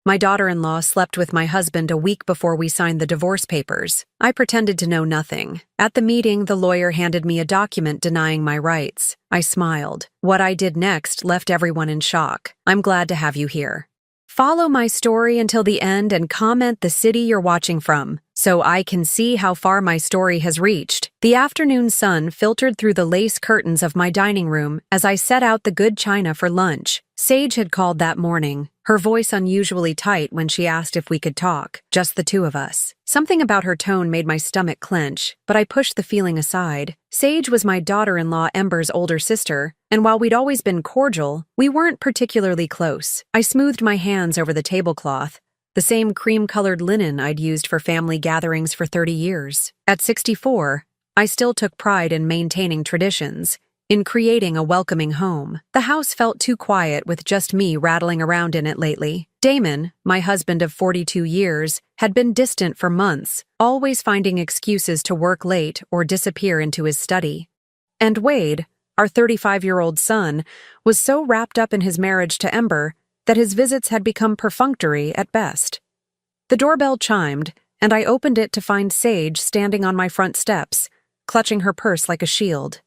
My daughter-in-law slept with my husband a week before we signed the divorce papers. I pretended to know nothing. At the meeting, the lawyer handed me a document denying my rights. I smiled. What I did next left everyone in shock. I'm glad to have you here. Follow my story until the end and comment the city you're watching from, so I can see how far my story has reached. The afternoon sun filtered through the lace curtains of my dining room as I set out the good china for lunch. Sage had called that morning, her voice unusually tight when she asked if we could talk, just the two of us. Something about her tone made my stomach clench, but I pushed the feeling aside. Sage was my daughter-in-law Ember's older sister, and while we'd always been cordial, we weren't particularly close. I smoothed my hands over the tablecloth, the same cream-colored linen I'd used for family gatherings for 30 years. At 64, I still took pride in maintaining traditions, in creating a welcoming home. The house felt too quiet with just me rattling around in it lately. Damon, my husband of 42 years, had been distant for months, always finding excuses to work late or disappear into his study. And Wade, our 35-year-old son, was so wrapped up in his marriage to Ember that his visits had become perfunctory at best. The doorbell chimed, and I opened it to find Sage standing on my front steps, clutching her purse like a shield.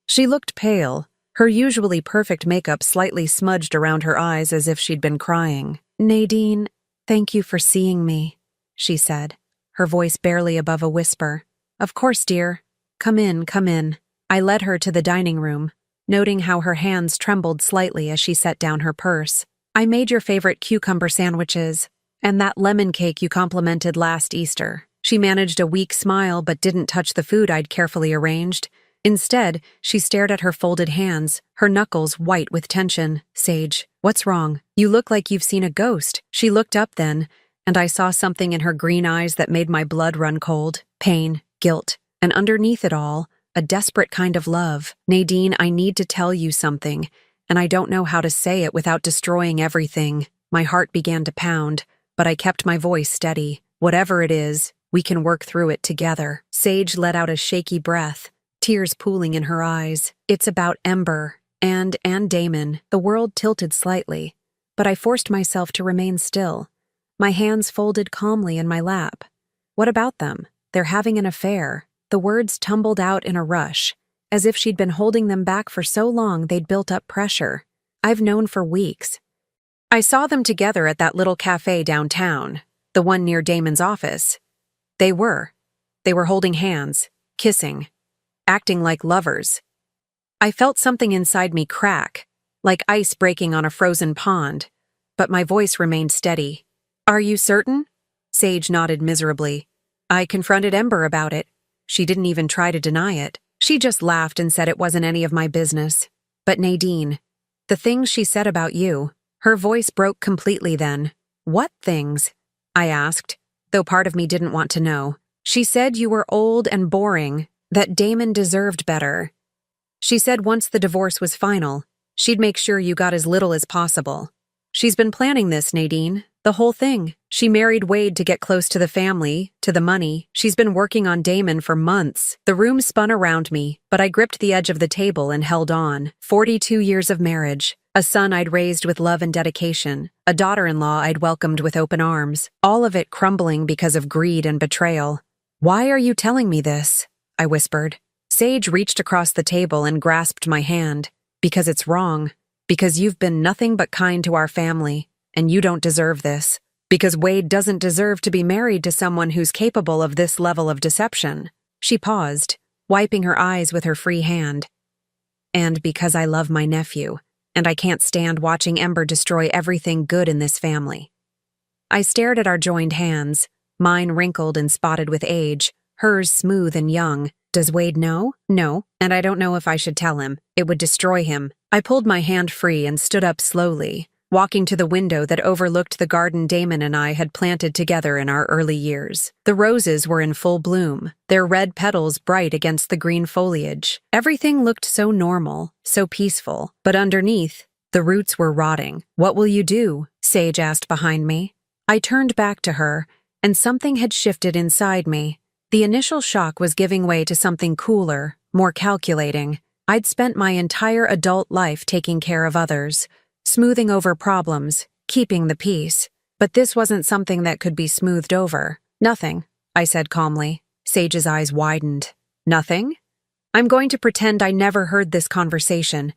She looked pale, her usually perfect makeup slightly smudged around her eyes as if she'd been crying. "Nadine, thank you for seeing me," she said, her voice barely above a whisper. "Of course, dear. Come in, come in." I led her to the dining room, noting how her hands trembled slightly as she set down her purse. "I made your favorite cucumber sandwiches, and that lemon cake you complimented last Easter." She managed a weak smile but didn't touch the food I'd carefully arranged. Instead, she stared at her folded hands, her knuckles white with tension. "Sage, what's wrong? You look like you've seen a ghost." She looked up then, and I saw something in her green eyes that made my blood run cold. Pain, guilt, and underneath it all, a desperate kind of love. "Nadine, I need to tell you something, and I don't know how to say it without destroying everything." My heart began to pound, but I kept my voice steady. "Whatever it is, we can work through it together." Sage let out a shaky breath, tears pooling in her eyes. "It's about Ember and Damon." The world tilted slightly, but I forced myself to remain still, my hands folded calmly in my lap. "What about them? They're having an affair." The words tumbled out in a rush, as if she'd been holding them back for so long they'd built up pressure. "I've known for weeks. I saw them together at that little cafe downtown, the one near Damon's office. They were holding hands, kissing, acting like lovers." I felt something inside me crack, like ice breaking on a frozen pond, but my voice remained steady. "Are you certain?" Sage nodded miserably. "I confronted Ember about it. She didn't even try to deny it. She just laughed and said it wasn't any of my business. But Nadine, the things she said about you..." Her voice broke completely then. "What things?" I asked, though part of me didn't want to know. "She said you were old and boring, that Damon deserved better. She said once the divorce was final, she'd make sure you got as little as possible. She's been planning this, Nadine, the whole thing. She married Wade to get close to the family, to the money. She's been working on Damon for months." The room spun around me, but I gripped the edge of the table and held on. 42 years of marriage, a son I'd raised with love and dedication, a daughter-in-law I'd welcomed with open arms, all of it crumbling because of greed and betrayal. "Why are you telling me this?" I whispered. Sage reached across the table and grasped my hand. "Because it's wrong. Because you've been nothing but kind to our family, and you don't deserve this. Because Wade doesn't deserve to be married to someone who's capable of this level of deception." She paused, wiping her eyes with her free hand. "And because I love my nephew, and I can't stand watching Ember destroy everything good in this family." I stared at our joined hands, mine wrinkled and spotted with age, hers smooth and young. "Does Wade know?" "No, and I don't know if I should tell him. It would destroy him." I pulled my hand free and stood up slowly, walking to the window that overlooked the garden Damon and I had planted together in our early years. The roses were in full bloom, their red petals bright against the green foliage. Everything looked so normal, so peaceful, but underneath, the roots were rotting. "What will you do?" Sage asked behind me. I turned back to her, and something had shifted inside me. The initial shock was giving way to something cooler, more calculating. I'd spent my entire adult life taking care of others, smoothing over problems, keeping the peace. But this wasn't something that could be smoothed over. Nothing, I said calmly. Sage's eyes widened. Nothing? I'm going to pretend I never heard this conversation.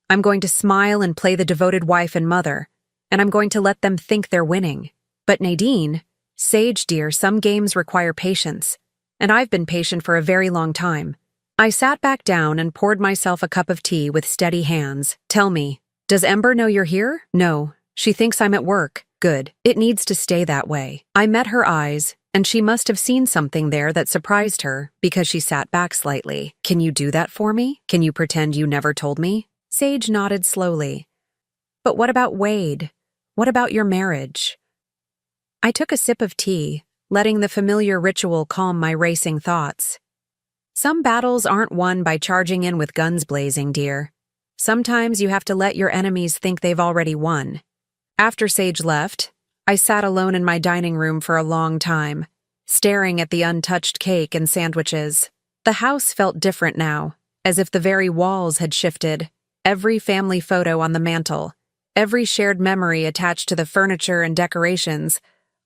I'm going to smile and play the devoted wife and mother. And I'm going to let them think they're winning. But Nadine, Sage dear, some games require patience. And I've been patient for a very long time. I sat back down and poured myself a cup of tea with steady hands. Tell me, does Ember know you're here? No. She thinks I'm at work. Good. It needs to stay that way. I met her eyes, and she must have seen something there that surprised her because she sat back slightly. Can you do that for me? Can you pretend you never told me? Sage nodded slowly. But what about Wade? What about your marriage? I took a sip of tea, letting the familiar ritual calm my racing thoughts. Some battles aren't won by charging in with guns blazing, dear. Sometimes you have to let your enemies think they've already won. After Sage left, I sat alone in my dining room for a long time, staring at the untouched cake and sandwiches. The house felt different now, as if the very walls had shifted. Every family photo on the mantel, every shared memory attached to the furniture and decorations,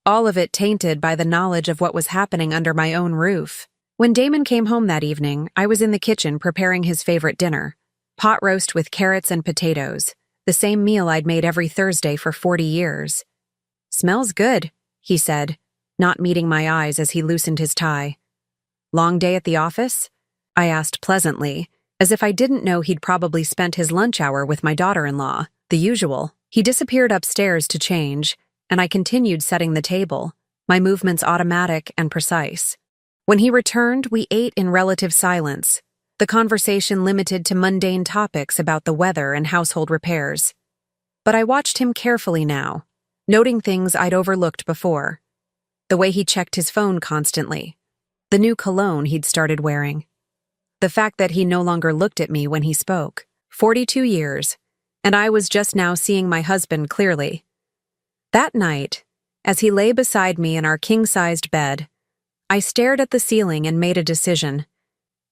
all of it tainted by the knowledge of what was happening under my own roof. When Damon came home that evening, I was in the kitchen preparing his favorite dinner, pot roast with carrots and potatoes, the same meal I'd made every Thursday for 40 years. Smells good, he said, not meeting my eyes as he loosened his tie. Long day at the office? I asked pleasantly, as if I didn't know he'd probably spent his lunch hour with my daughter-in-law, the usual. He disappeared upstairs to change, and I continued setting the table, my movements automatic and precise. When he returned, we ate in relative silence, the conversation limited to mundane topics about the weather and household repairs. But I watched him carefully now, noting things I'd overlooked before. The way he checked his phone constantly, the new cologne he'd started wearing, the fact that he no longer looked at me when he spoke. 42 years, and I was just now seeing my husband clearly. That night, as he lay beside me in our king-sized bed, I stared at the ceiling and made a decision.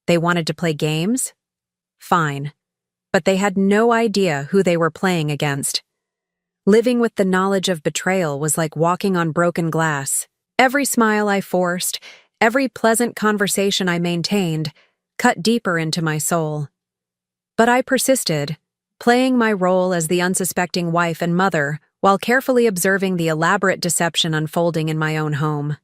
They wanted to play games? Fine. But they had no idea who they were playing against. Living with the knowledge of betrayal was like walking on broken glass. Every smile I forced, every pleasant conversation I maintained, cut deeper into my soul. But I persisted, playing my role as the unsuspecting wife and mother while carefully observing the elaborate deception unfolding in my own home.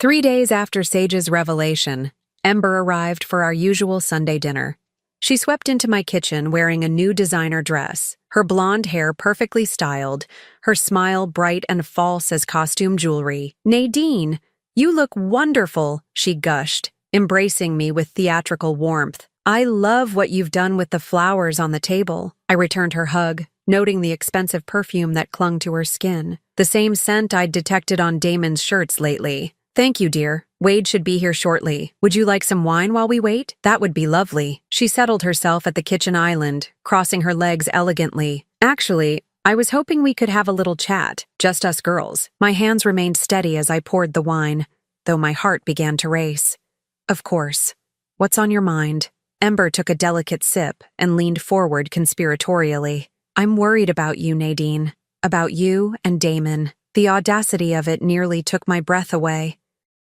3 days after Sage's revelation, Ember arrived for our usual Sunday dinner. She swept into my kitchen wearing a new designer dress, her blonde hair perfectly styled, her smile bright and false as costume jewelry. "Nadine, you look wonderful," she gushed, embracing me with theatrical warmth. "I love what you've done with the flowers on the table." I returned her hug, noting the expensive perfume that clung to her skin, the same scent I'd detected on Damon's shirts lately. "Thank you, dear. Wade should be here shortly. Would you like some wine while we wait? That would be lovely." She settled herself at the kitchen island, crossing her legs elegantly. "Actually, I was hoping we could have a little chat, just us girls." My hands remained steady as I poured the wine, though my heart began to race. "Of course. What's on your mind?" Ember took a delicate sip and leaned forward conspiratorially. "I'm worried about you, Nadine. About you and Damon." The audacity of it nearly took my breath away.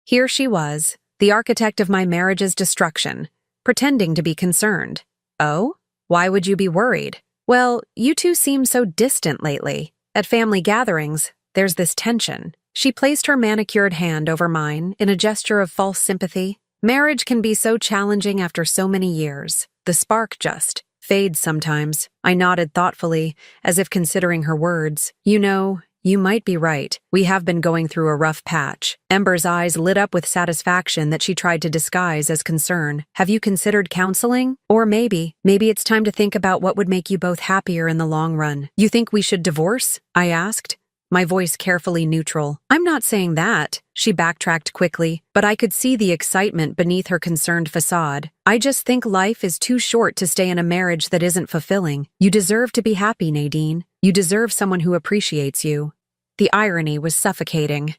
Here she was, the architect of my marriage's destruction, pretending to be concerned. "Oh? Why would you be worried?" "Well, you two seem so distant lately. At family gatherings, there's this tension." She placed her manicured hand over mine in a gesture of false sympathy. "Marriage can be so challenging after so many years. The spark just fades sometimes." I nodded thoughtfully, as if considering her words. "You know, you might be right. We have been going through a rough patch." Ember's eyes lit up with satisfaction that she tried to disguise as concern. "Have you considered counseling? Or maybe it's time to think about what would make you both happier in the long run." "You think we should divorce?" I asked, my voice carefully neutral. "I'm not saying that," she backtracked quickly, but I could see the excitement beneath her concerned facade. "I just think life is too short to stay in a marriage that isn't fulfilling. You deserve to be happy, Nadine. You deserve someone who appreciates you." The irony was suffocating.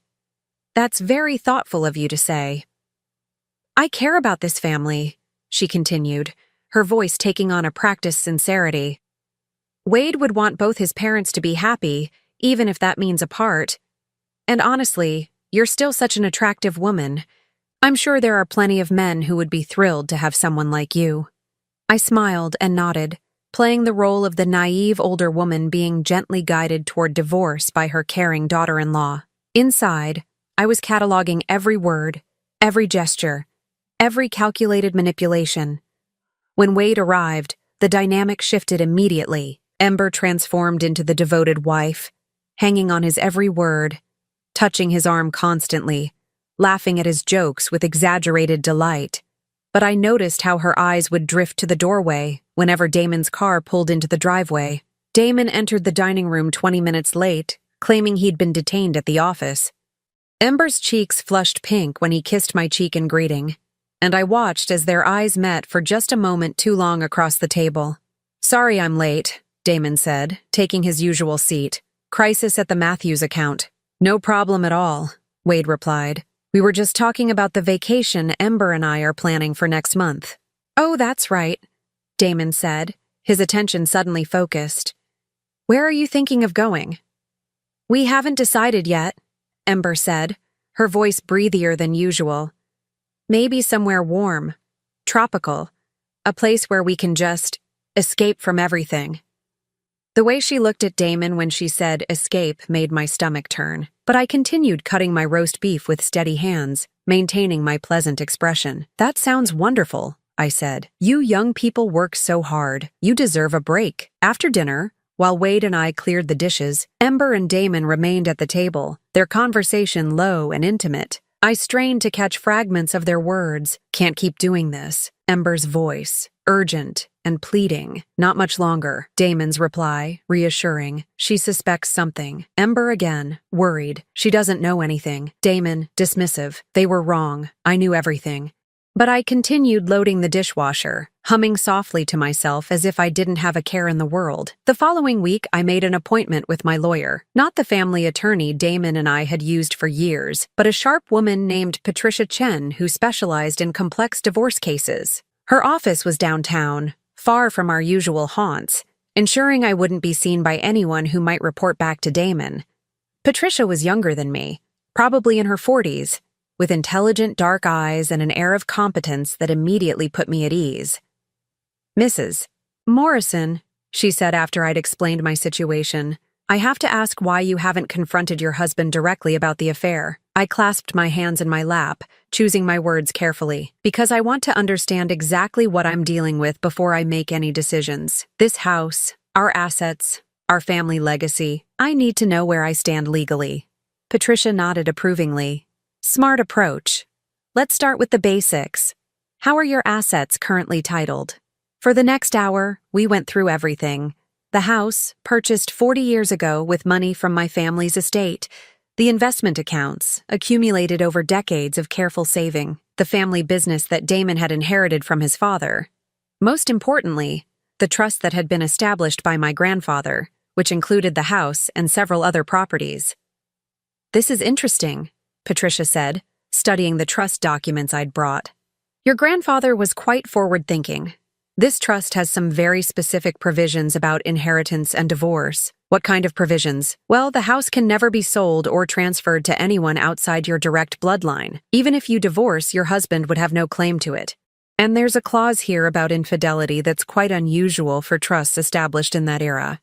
"That's very thoughtful of you to say." "I care about this family," she continued, her voice taking on a practiced sincerity. "Wade would want both his parents to be happy, even if that means apart. And honestly, you're still such an attractive woman. I'm sure there are plenty of men who would be thrilled to have someone like you." I smiled and nodded, playing the role of the naive older woman being gently guided toward divorce by her caring daughter-in-law. Inside, I was cataloging every word, every gesture, every calculated manipulation. When Wade arrived, the dynamic shifted immediately. Ember transformed into the devoted wife, hanging on his every word, touching his arm constantly, laughing at his jokes with exaggerated delight. But I noticed how her eyes would drift to the doorway whenever Damon's car pulled into the driveway. Damon entered the dining room 20 minutes late, claiming he'd been detained at the office. Ember's cheeks flushed pink when he kissed my cheek in greeting, and I watched as their eyes met for just a moment too long across the table. "Sorry I'm late," Damon said, taking his usual seat. "Crisis at the Matthews account." "No problem at all," Wade replied. "We were just talking about the vacation Ember and I are planning for next month." "Oh, that's right," Damon said, his attention suddenly focused. "Where are you thinking of going?" "We haven't decided yet," Ember said, her voice breathier than usual. "Maybe somewhere warm, tropical, a place where we can just escape from everything." The way she looked at Damon when she said escape made my stomach turn, but I continued cutting my roast beef with steady hands, maintaining my pleasant expression. "That sounds wonderful," I said. "You young people work so hard. You deserve a break." After dinner, while Wade and I cleared the dishes, Ember and Damon remained at the table, their conversation low and intimate. I strained to catch fragments of their words. "Can't keep doing this." Ember's voice, urgent and pleading. "Not much longer." Damon's reply, reassuring. "She suspects something." Ember again, worried. "She doesn't know anything." Damon, dismissive. "They were wrong. I knew everything." But I continued loading the dishwasher, humming softly to myself as if I didn't have a care in the world. The following week, I made an appointment with my lawyer, not the family attorney Damon and I had used for years, but a sharp woman named Patricia Chen who specialized in complex divorce cases. Her office was downtown, far from our usual haunts, ensuring I wouldn't be seen by anyone who might report back to Damon. Patricia was younger than me, probably in her 40s, with intelligent dark eyes and an air of competence that immediately put me at ease. "Mrs. Morrison," she said after I'd explained my situation, "I have to ask why you haven't confronted your husband directly about the affair." I clasped my hands in my lap, choosing my words carefully, "because I want to understand exactly what I'm dealing with before I make any decisions. This house, our assets, our family legacy, I need to know where I stand legally." Patricia nodded approvingly. "Smart approach. Let's start with the basics. How are your assets currently titled?" For the next hour, we went through everything. The house, purchased 40 years ago with money from my family's estate. The investment accounts, accumulated over decades of careful saving. The family business that Damon had inherited from his father. Most importantly, the trust that had been established by my grandfather, which included the house and several other properties. "This is interesting," Patricia said, studying the trust documents I'd brought. "Your grandfather was quite forward-thinking. This trust has some very specific provisions about inheritance and divorce." "What kind of provisions?" "Well, the house can never be sold or transferred to anyone outside your direct bloodline. Even if you divorce, your husband would have no claim to it. And there's a clause here about infidelity that's quite unusual for trusts established in that era."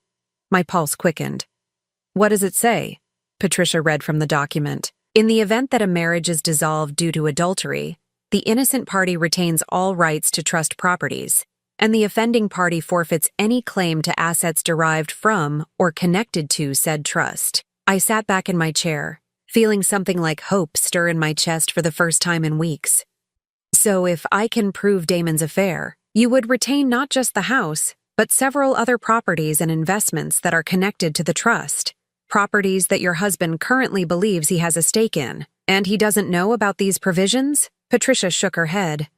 My pulse quickened. "What does it say?" Patricia read from the document. "In the event that a marriage is dissolved due to adultery, the innocent party retains all rights to trust properties, and the offending party forfeits any claim to assets derived from or connected to said trust." I sat back in my chair, feeling something like hope stir in my chest for the first time in weeks. "So if I can prove Damon's affair, you would retain not just the house, but several other properties and investments that are connected to the trust. Properties that your husband currently believes he has a stake in, and he doesn't know about these provisions?" Patricia shook her head.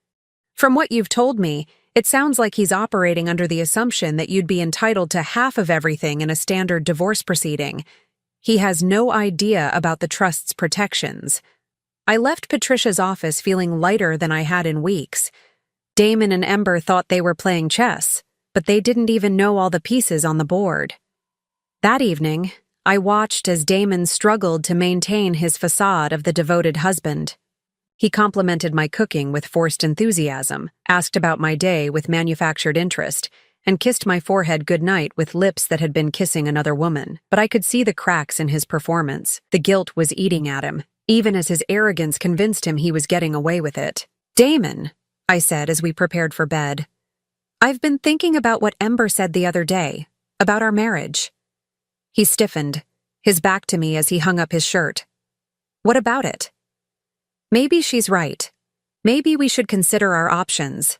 "From what you've told me, it sounds like he's operating under the assumption that you'd be entitled to half of everything in a standard divorce proceeding. He has no idea about the trust's protections." I left Patricia's office feeling lighter than I had in weeks. Damon and Ember thought they were playing chess, but they didn't even know all the pieces on the board. That evening, I watched as Damon struggled to maintain his facade of the devoted husband. He complimented my cooking with forced enthusiasm, asked about my day with manufactured interest, and kissed my forehead goodnight with lips that had been kissing another woman. But I could see the cracks in his performance. The guilt was eating at him, even as his arrogance convinced him he was getting away with it. "Damon," I said as we prepared for bed, "I've been thinking about what Ember said the other day, about our marriage." He stiffened, his back to me as he hung up his shirt. "What about it?" "Maybe she's right. Maybe we should consider our options."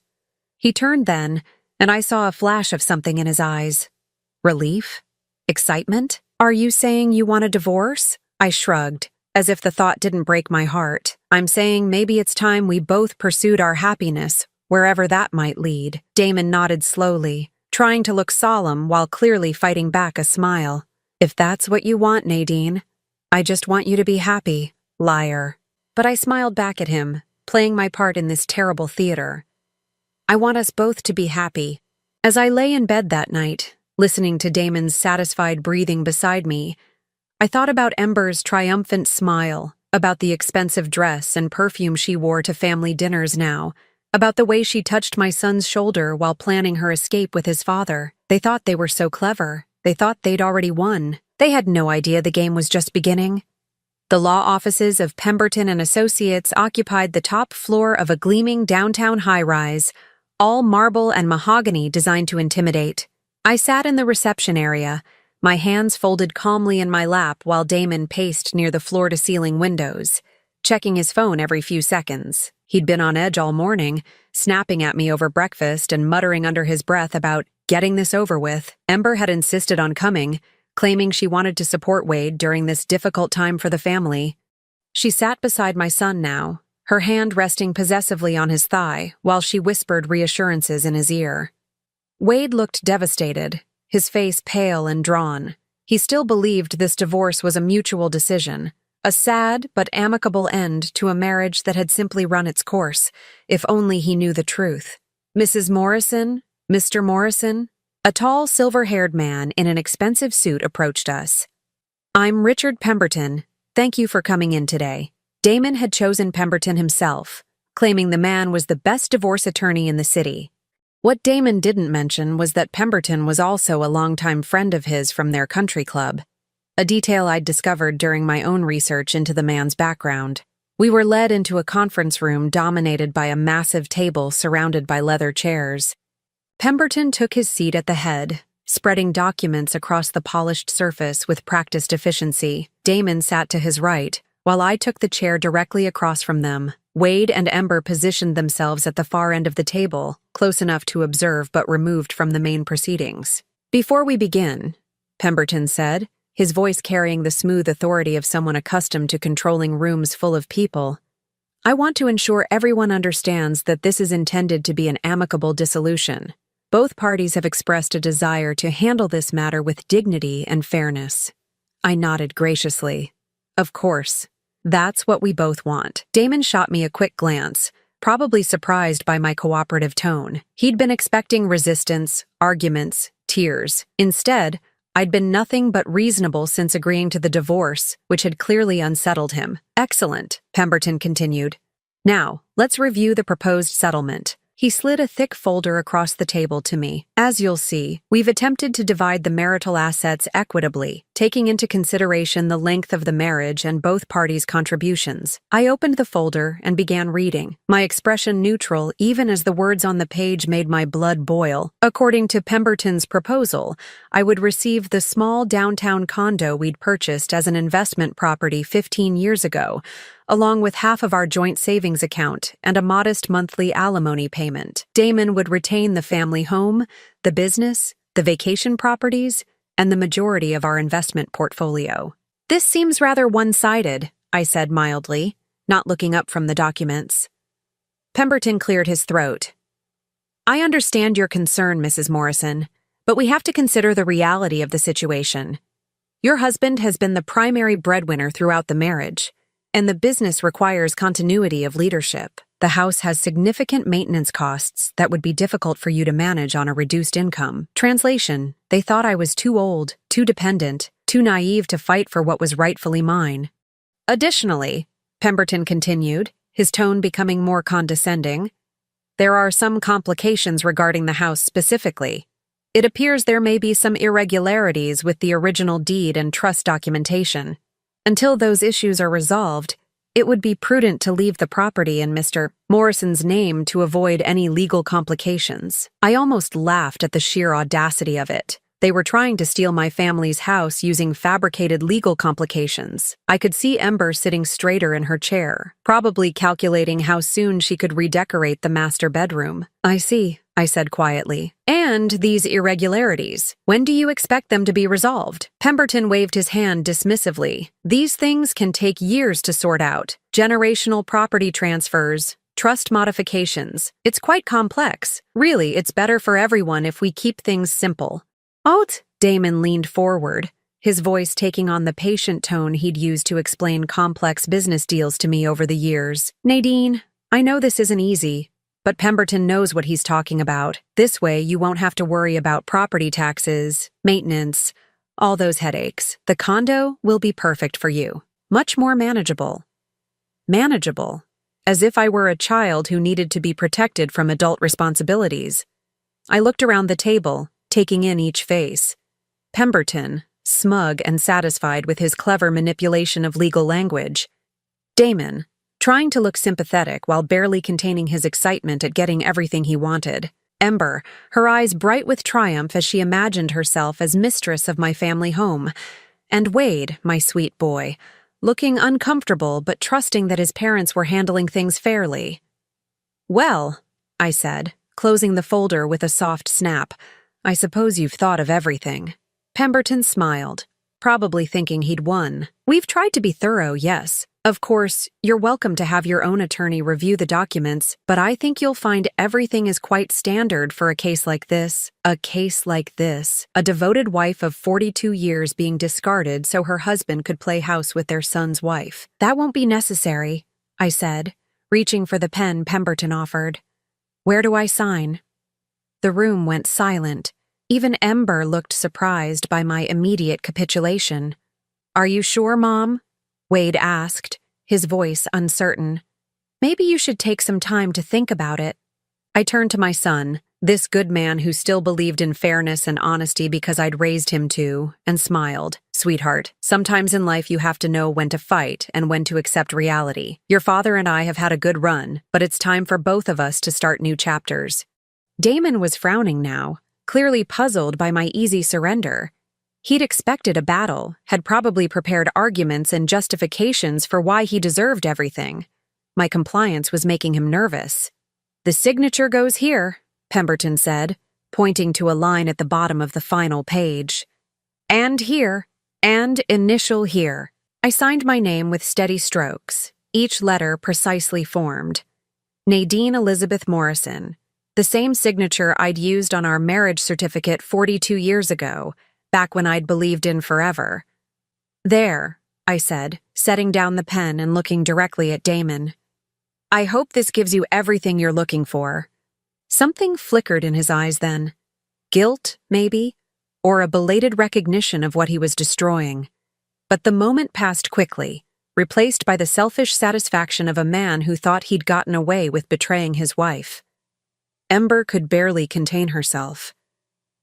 He turned then, and I saw a flash of something in his eyes. Relief? Excitement? "Are you saying you want a divorce?" I shrugged, as if the thought didn't break my heart. "I'm saying maybe it's time we both pursued our happiness, wherever that might lead." Damon nodded slowly, trying to look solemn while clearly fighting back a smile. "If that's what you want, Nadine, I just want you to be happy, liar." But I smiled back at him, playing my part in this terrible theater. "I want us both to be happy." As I lay in bed that night, listening to Damon's satisfied breathing beside me, I thought about Ember's triumphant smile, about the expensive dress and perfume she wore to family dinners now, about the way she touched my son's shoulder while planning her escape with his father. They thought they were so clever. They thought they'd already won. They had no idea the game was just beginning. The law offices of Pemberton and Associates occupied the top floor of a gleaming downtown high-rise, all marble and mahogany designed to intimidate. I sat in the reception area, my hands folded calmly in my lap while Damon paced near the floor-to-ceiling windows, checking his phone every few seconds. He'd been on edge all morning, snapping at me over breakfast and muttering under his breath about getting this over with. Ember had insisted on coming, claiming she wanted to support Wade during this difficult time for the family. She sat beside my son now, her hand resting possessively on his thigh while she whispered reassurances in his ear. Wade looked devastated, his face pale and drawn. He still believed this divorce was a mutual decision, a sad but amicable end to a marriage that had simply run its course, if only he knew the truth. "Mrs. Morrison? Mr. Morrison?" A tall, silver-haired man in an expensive suit approached us. "I'm Richard Pemberton. Thank you for coming in today." Damon had chosen Pemberton himself, claiming the man was the best divorce attorney in the city. What Damon didn't mention was that Pemberton was also a longtime friend of his from their country club, a detail I'd discovered during my own research into the man's background. We were led into a conference room dominated by a massive table surrounded by leather chairs. Pemberton took his seat at the head, spreading documents across the polished surface with practiced efficiency. Damon sat to his right, while I took the chair directly across from them. Wade and Ember positioned themselves at the far end of the table, close enough to observe but removed from the main proceedings. "Before we begin," Pemberton said, his voice carrying the smooth authority of someone accustomed to controlling rooms full of people, "I want to ensure everyone understands that this is intended to be an amicable dissolution. Both parties have expressed a desire to handle this matter with dignity and fairness." I nodded graciously. "Of course. That's what we both want." Damon shot me a quick glance, probably surprised by my cooperative tone. He'd been expecting resistance, arguments, tears. Instead, I'd been nothing but reasonable since agreeing to the divorce, which had clearly unsettled him. "Excellent," Pemberton continued. "Now, let's review the proposed settlement." He slid a thick folder across the table to me. "As you'll see, we've attempted to divide the marital assets equitably, taking into consideration the length of the marriage and both parties' contributions." I opened the folder and began reading, my expression neutral even as the words on the page made my blood boil. According to Pemberton's proposal, I would receive the small downtown condo we'd purchased as an investment property 15 years ago, along with half of our joint savings account and a modest monthly alimony payment. Damon would retain the family home, the business, the vacation properties, and the majority of our investment portfolio. "This seems rather one-sided," I said mildly, not looking up from the documents. Pemberton cleared his throat. "I understand your concern, Mrs. Morrison, but we have to consider the reality of the situation. Your husband has been the primary breadwinner throughout the marriage, and the business requires continuity of leadership. The house has significant maintenance costs that would be difficult for you to manage on a reduced income." Translation: they thought I was too old, too dependent, too naive to fight for what was rightfully mine. Additionally, Pemberton continued, his tone becoming more condescending, there are some complications regarding the house specifically. It appears there may be some irregularities with the original deed and trust documentation. Until those issues are resolved, it would be prudent to leave the property in Mr. Morrison's name to avoid any legal complications. I almost laughed at the sheer audacity of it. They were trying to steal my family's house using fabricated legal complications. I could see Ember sitting straighter in her chair, probably calculating how soon she could redecorate the master bedroom. I see, I said quietly. And these irregularities, when do you expect them to be resolved? Pemberton waved his hand dismissively. These things can take years to sort out. Generational property transfers, trust modifications. It's quite complex. Really, it's better for everyone if we keep things simple. Out! Damon leaned forward, his voice taking on the patient tone he'd used to explain complex business deals to me over the years. Nadine, I know this isn't easy, but Pemberton knows what he's talking about. This way, you won't have to worry about property taxes, maintenance, all those headaches. The condo will be perfect for you. Much more manageable. Manageable? As if I were a child who needed to be protected from adult responsibilities. I looked around the table, taking in each face. Pemberton, smug and satisfied with his clever manipulation of legal language. Damon, trying to look sympathetic while barely containing his excitement at getting everything he wanted. Ember, her eyes bright with triumph as she imagined herself as mistress of my family home. And Wade, my sweet boy, looking uncomfortable but trusting that his parents were handling things fairly. Well, I said, closing the folder with a soft snap, I suppose you've thought of everything. Pemberton smiled, probably thinking he'd won. We've tried to be thorough, yes. Of course, you're welcome to have your own attorney review the documents, but I think you'll find everything is quite standard for a case like this. A case like this. A devoted wife of 42 years being discarded so her husband could play house with their son's wife. That won't be necessary, I said, reaching for the pen Pemberton offered. Where do I sign? The room went silent. Even Ember looked surprised by my immediate capitulation. Are you sure, Mom? Wade asked, his voice uncertain. Maybe you should take some time to think about it. I turned to my son, this good man who still believed in fairness and honesty because I'd raised him to, and smiled. Sweetheart, sometimes in life you have to know when to fight and when to accept reality. Your father and I have had a good run, but it's time for both of us to start new chapters. Damon was frowning now, clearly puzzled by my easy surrender. He'd expected a battle, had probably prepared arguments and justifications for why he deserved everything. My compliance was making him nervous. The signature goes here, Pemberton said, pointing to a line at the bottom of the final page. And here, and initial here. I signed my name with steady strokes, each letter precisely formed. Nadine Elizabeth Morrison. The same signature I'd used on our marriage certificate 42 years ago, back when I'd believed in forever. There, I said, setting down the pen and looking directly at Damon. I hope this gives you everything you're looking for. Something flickered in his eyes then. Guilt, maybe, or a belated recognition of what he was destroying. But the moment passed quickly, replaced by the selfish satisfaction of a man who thought he'd gotten away with betraying his wife. Ember could barely contain herself.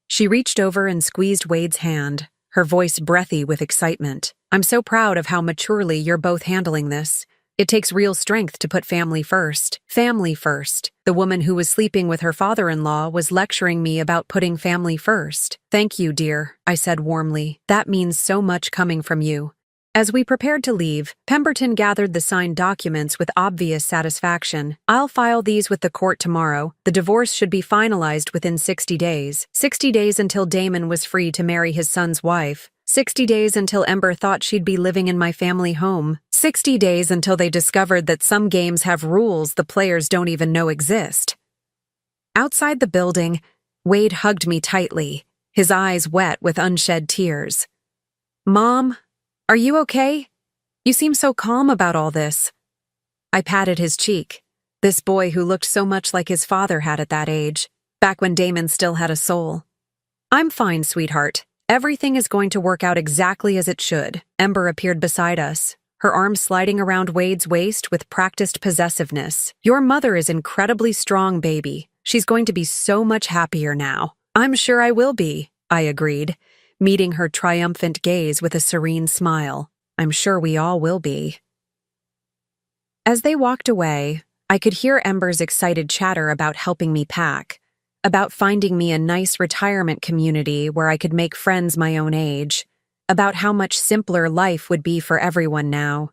She reached over and squeezed Wade's hand, her voice breathy with excitement. I'm so proud of how maturely you're both handling this. It takes real strength to put family first. Family first. The woman who was sleeping with her father-in-law was lecturing me about putting family first. Thank you, dear, I said warmly. That means so much coming from you. As we prepared to leave, Pemberton gathered the signed documents with obvious satisfaction. I'll file these with the court tomorrow. The divorce should be finalized within 60 days. 60 days until Damon was free to marry his son's wife. 60 days until Ember thought she'd be living in my family home. 60 days until they discovered that some games have rules the players don't even know exist. Outside the building, Wade hugged me tightly, his eyes wet with unshed tears. Mom, are you okay? You seem so calm about all this. I patted his cheek, this boy who looked so much like his father had at that age, back when Damon still had a soul. I'm fine, sweetheart. Everything is going to work out exactly as it should. Ember appeared beside us, her arms sliding around Wade's waist with practiced possessiveness. Your mother is incredibly strong, baby. She's going to be so much happier now. I'm sure I will be, I agreed, meeting her triumphant gaze with a serene smile. I'm sure we all will be. As they walked away, I could hear Ember's excited chatter about helping me pack, about finding me a nice retirement community where I could make friends my own age, about how much simpler life would be for everyone now.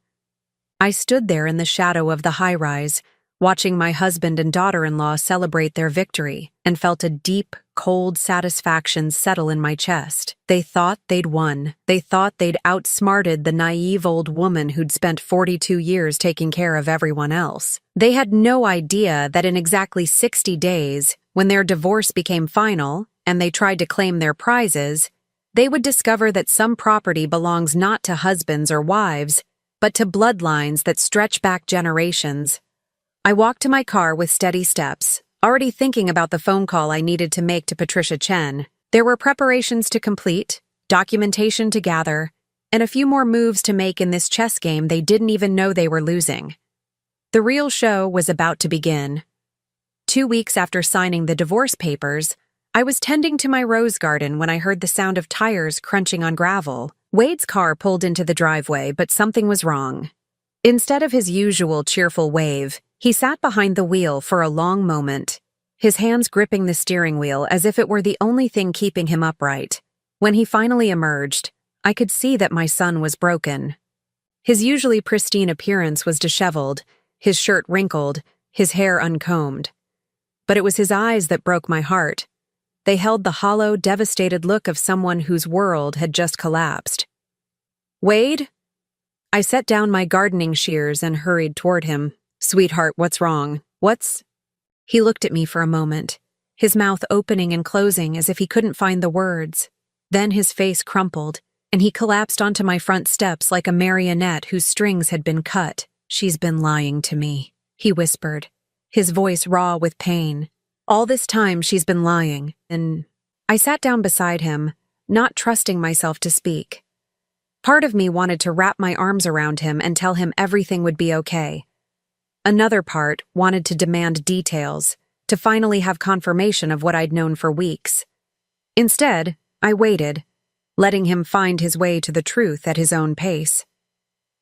I stood there in the shadow of the high-rise, watching my husband and daughter-in-law celebrate their victory, and felt a deep, cold satisfaction settle in my chest. They thought they'd won. They thought they'd outsmarted the naive old woman who'd spent 42 years taking care of everyone else. They had no idea that in exactly 60 days, when their divorce became final and they tried to claim their prizes, they would discover that some property belongs not to husbands or wives, but to bloodlines that stretch back generations. I walked to my car with steady steps, already thinking about the phone call I needed to make to Patricia Chen. There were preparations to complete, documentation to gather, and a few more moves to make in this chess game they didn't even know they were losing. The real show was about to begin. 2 weeks after signing the divorce papers, I was tending to my rose garden when I heard the sound of tires crunching on gravel. Wade's car pulled into the driveway, but something was wrong. Instead of his usual cheerful wave, he sat behind the wheel for a long moment, his hands gripping the steering wheel as if it were the only thing keeping him upright. When he finally emerged, I could see that my son was broken. His usually pristine appearance was disheveled, his shirt wrinkled, his hair uncombed. But it was his eyes that broke my heart. They held the hollow, devastated look of someone whose world had just collapsed. "Wade?" I set down my gardening shears and hurried toward him. "Sweetheart, what's wrong? What's—" He looked at me for a moment, his mouth opening and closing as if he couldn't find the words. Then his face crumpled, and he collapsed onto my front steps like a marionette whose strings had been cut. "She's been lying to me," he whispered, his voice raw with pain. "All this time she's been lying, and—" I sat down beside him, not trusting myself to speak. Part of me wanted to wrap my arms around him and tell him everything would be okay. Another part wanted to demand details, to finally have confirmation of what I'd known for weeks. Instead, I waited, letting him find his way to the truth at his own pace.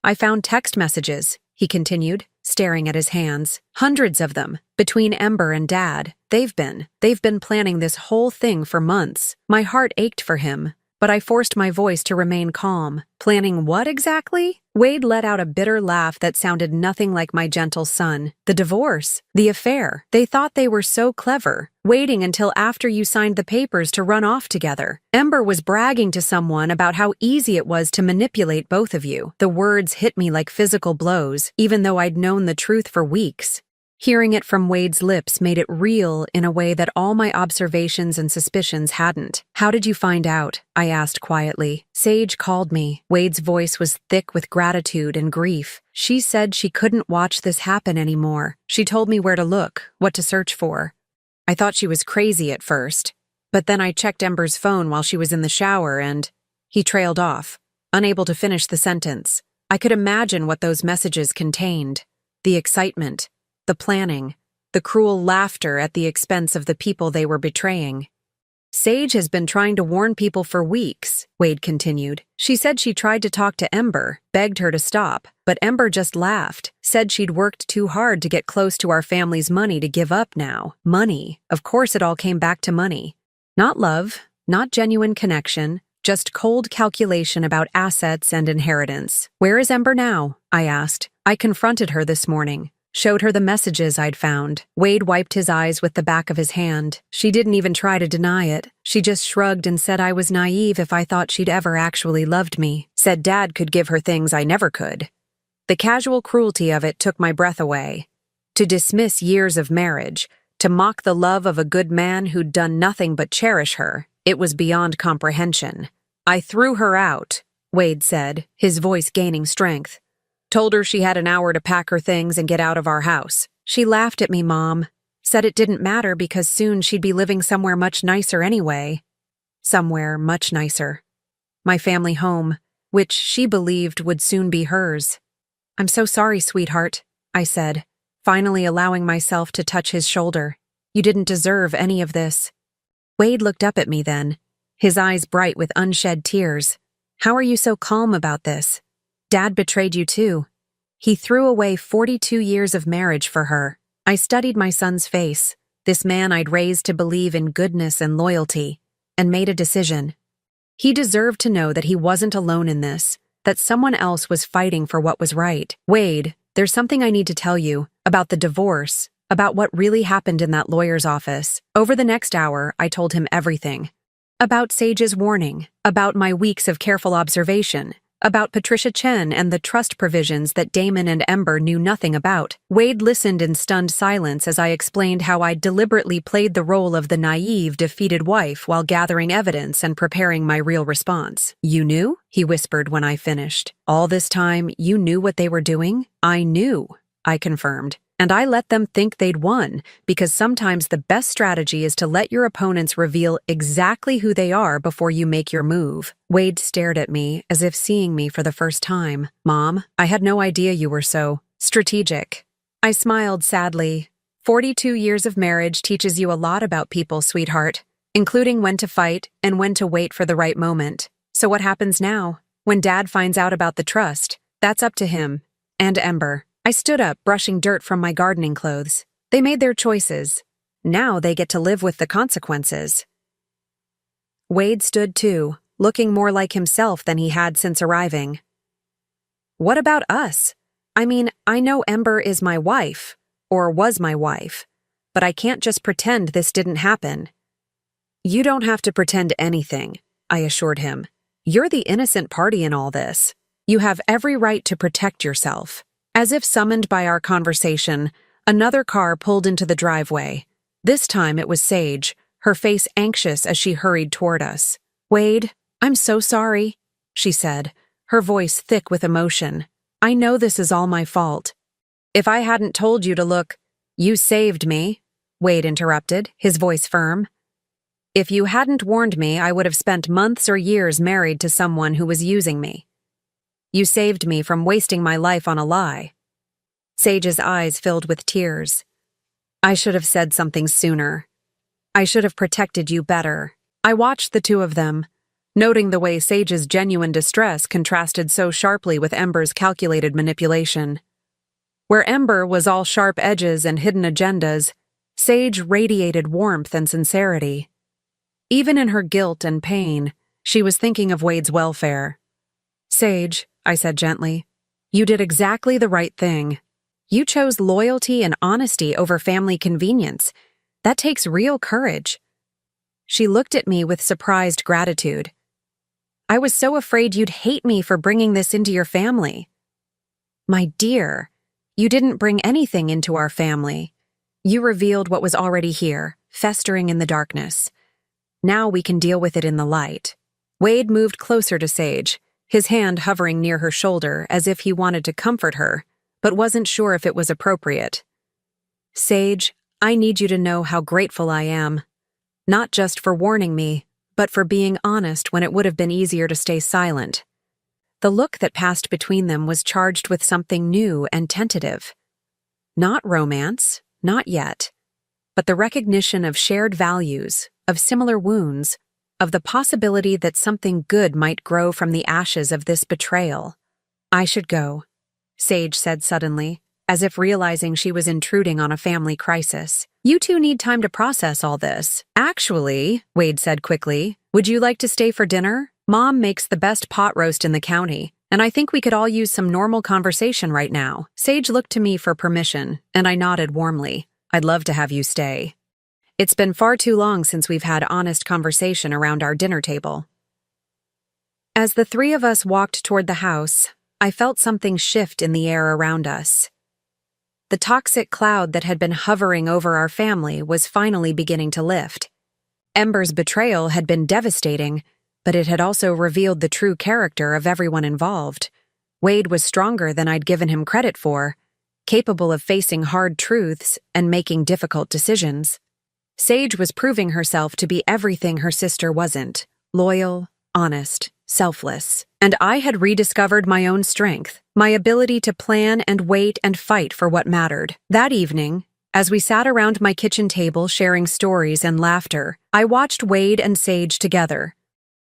"I found text messages," he continued, staring at his hands. "Hundreds of them, between Ember and Dad. They've been planning this whole thing for months." My heart ached for him, but I forced my voice to remain calm. "Planning what exactly?" Wade let out a bitter laugh that sounded nothing like my gentle son. "The divorce, the affair. They thought they were so clever, waiting until after you signed the papers to run off together. Ember was bragging to someone about how easy it was to manipulate both of you." The words hit me like physical blows, even though I'd known the truth for weeks. Hearing it from Wade's lips made it real in a way that all my observations and suspicions hadn't. "How did you find out?" I asked quietly. "Sage called me." Wade's voice was thick with gratitude and grief. "She said she couldn't watch this happen anymore. She told me where to look, what to search for." I thought she was crazy at first, but then I checked Ember's phone while she was in the shower and— He trailed off, unable to finish the sentence. I could imagine what those messages contained. The excitement, the planning, the cruel laughter at the expense of the people they were betraying. "Sage has been trying to warn people for weeks," Wade continued. "She said she tried to talk to Ember, begged her to stop, but Ember just laughed, said she'd worked too hard to get close to our family's money to give up now. Money. Of course it all came back to money. Not love, not genuine connection, just cold calculation about assets and inheritance." "Where is Ember now?" I asked. "I confronted her this morning. Showed her the messages I'd found." Wade wiped his eyes with the back of his hand. "She didn't even try to deny it. She just shrugged and said I was naive if I thought she'd ever actually loved me. Said Dad could give her things I never could." The casual cruelty of it took my breath away. To dismiss years of marriage, to mock the love of a good man who'd done nothing but cherish her, it was beyond comprehension. "I threw her out," Wade said, his voice gaining strength. "Told her she had an hour to pack her things and get out of our house. She laughed at me, Mom. Said it didn't matter because soon she'd be living somewhere much nicer anyway." somewhere much nicer. My family home, which she believed would soon be hers. "I'm so sorry, sweetheart," I said, finally allowing myself to touch his shoulder. "You didn't deserve any of this." Wade looked up at me then, his eyes bright with unshed tears. "How are you so calm about this? Dad betrayed you too." He threw away 42 years of marriage for her. I studied my son's face, this man I'd raised to believe in goodness and loyalty, and made a decision. He deserved to know that he wasn't alone in this, that someone else was fighting for what was right. "Wade, there's something I need to tell you about the divorce, about what really happened in that lawyer's office." Over the next hour, I told him everything. About Sage's warning, about my weeks of careful observation, about Patricia Chen and the trust provisions that Damon and Ember knew nothing about. Wade listened in stunned silence as I explained how I deliberately played the role of the naive, defeated wife while gathering evidence and preparing my real response. "You knew?" he whispered when I finished. "All this time, you knew what they were doing?" "I knew," I confirmed. "And I let them think they'd won, because sometimes the best strategy is to let your opponents reveal exactly who they are before you make your move." Wade stared at me as if seeing me for the first time. "Mom, I had no idea you were so strategic." I smiled sadly. 42 years of marriage teaches you a lot about people, sweetheart, including when to fight and when to wait for the right moment. So what happens now? When Dad finds out about the trust, that's up to him. And Ember. I stood up, brushing dirt from my gardening clothes. They made their choices. Now they get to live with the consequences. Wade stood too, looking more like himself than he had since arriving. "What about us? I mean, I know Ember is my wife, or was my wife, but I can't just pretend this didn't happen." "You don't have to pretend anything," I assured him. "You're the innocent party in all this. You have every right to protect yourself." As if summoned by our conversation, another car pulled into the driveway. This time it was Sage, her face anxious as she hurried toward us. "Wade, I'm so sorry," she said, her voice thick with emotion. "I know this is all my fault." "If I hadn't told you to look—" "You saved me," Wade interrupted, his voice firm. "If you hadn't warned me, I would have spent months or years married to someone who was using me. You saved me from wasting my life on a lie." Sage's eyes filled with tears. "I should have said something sooner. I should have protected you better." I watched the two of them, noting the way Sage's genuine distress contrasted so sharply with Ember's calculated manipulation. Where Ember was all sharp edges and hidden agendas, Sage radiated warmth and sincerity. Even in her guilt and pain, she was thinking of Wade's welfare. "Sage," I said gently, "you did exactly the right thing. You chose loyalty and honesty over family convenience. That takes real courage." She looked at me with surprised gratitude. "I was so afraid you'd hate me for bringing this into your family." "My dear, you didn't bring anything into our family. You revealed what was already here, festering in the darkness. Now we can deal with it in the light." Wade moved closer to Sage, his hand hovering near her shoulder as if he wanted to comfort her, but wasn't sure if it was appropriate. "Sage, I need you to know how grateful I am. Not just for warning me, but for being honest when it would have been easier to stay silent." The look that passed between them was charged with something new and tentative. Not romance, not yet, but the recognition of shared values, of similar wounds, of the possibility that something good might grow from the ashes of this betrayal. "I should go," Sage said suddenly, as if realizing she was intruding on a family crisis. "You two need time to process all this." "Actually," Wade said quickly, "would you like to stay for dinner? Mom makes the best pot roast in the county, and I think we could all use some normal conversation right now." Sage looked to me for permission, and I nodded warmly. "I'd love to have you stay. It's been far too long since we've had honest conversation around our dinner table." As the three of us walked toward the house, I felt something shift in the air around us. The toxic cloud that had been hovering over our family was finally beginning to lift. Ember's betrayal had been devastating, but it had also revealed the true character of everyone involved. Wade was stronger than I'd given him credit for, capable of facing hard truths and making difficult decisions. Sage was proving herself to be everything her sister wasn't, loyal, honest, selfless. And I had rediscovered my own strength, my ability to plan and wait and fight for what mattered. That evening, as we sat around my kitchen table sharing stories and laughter, I watched Wade and Sage together.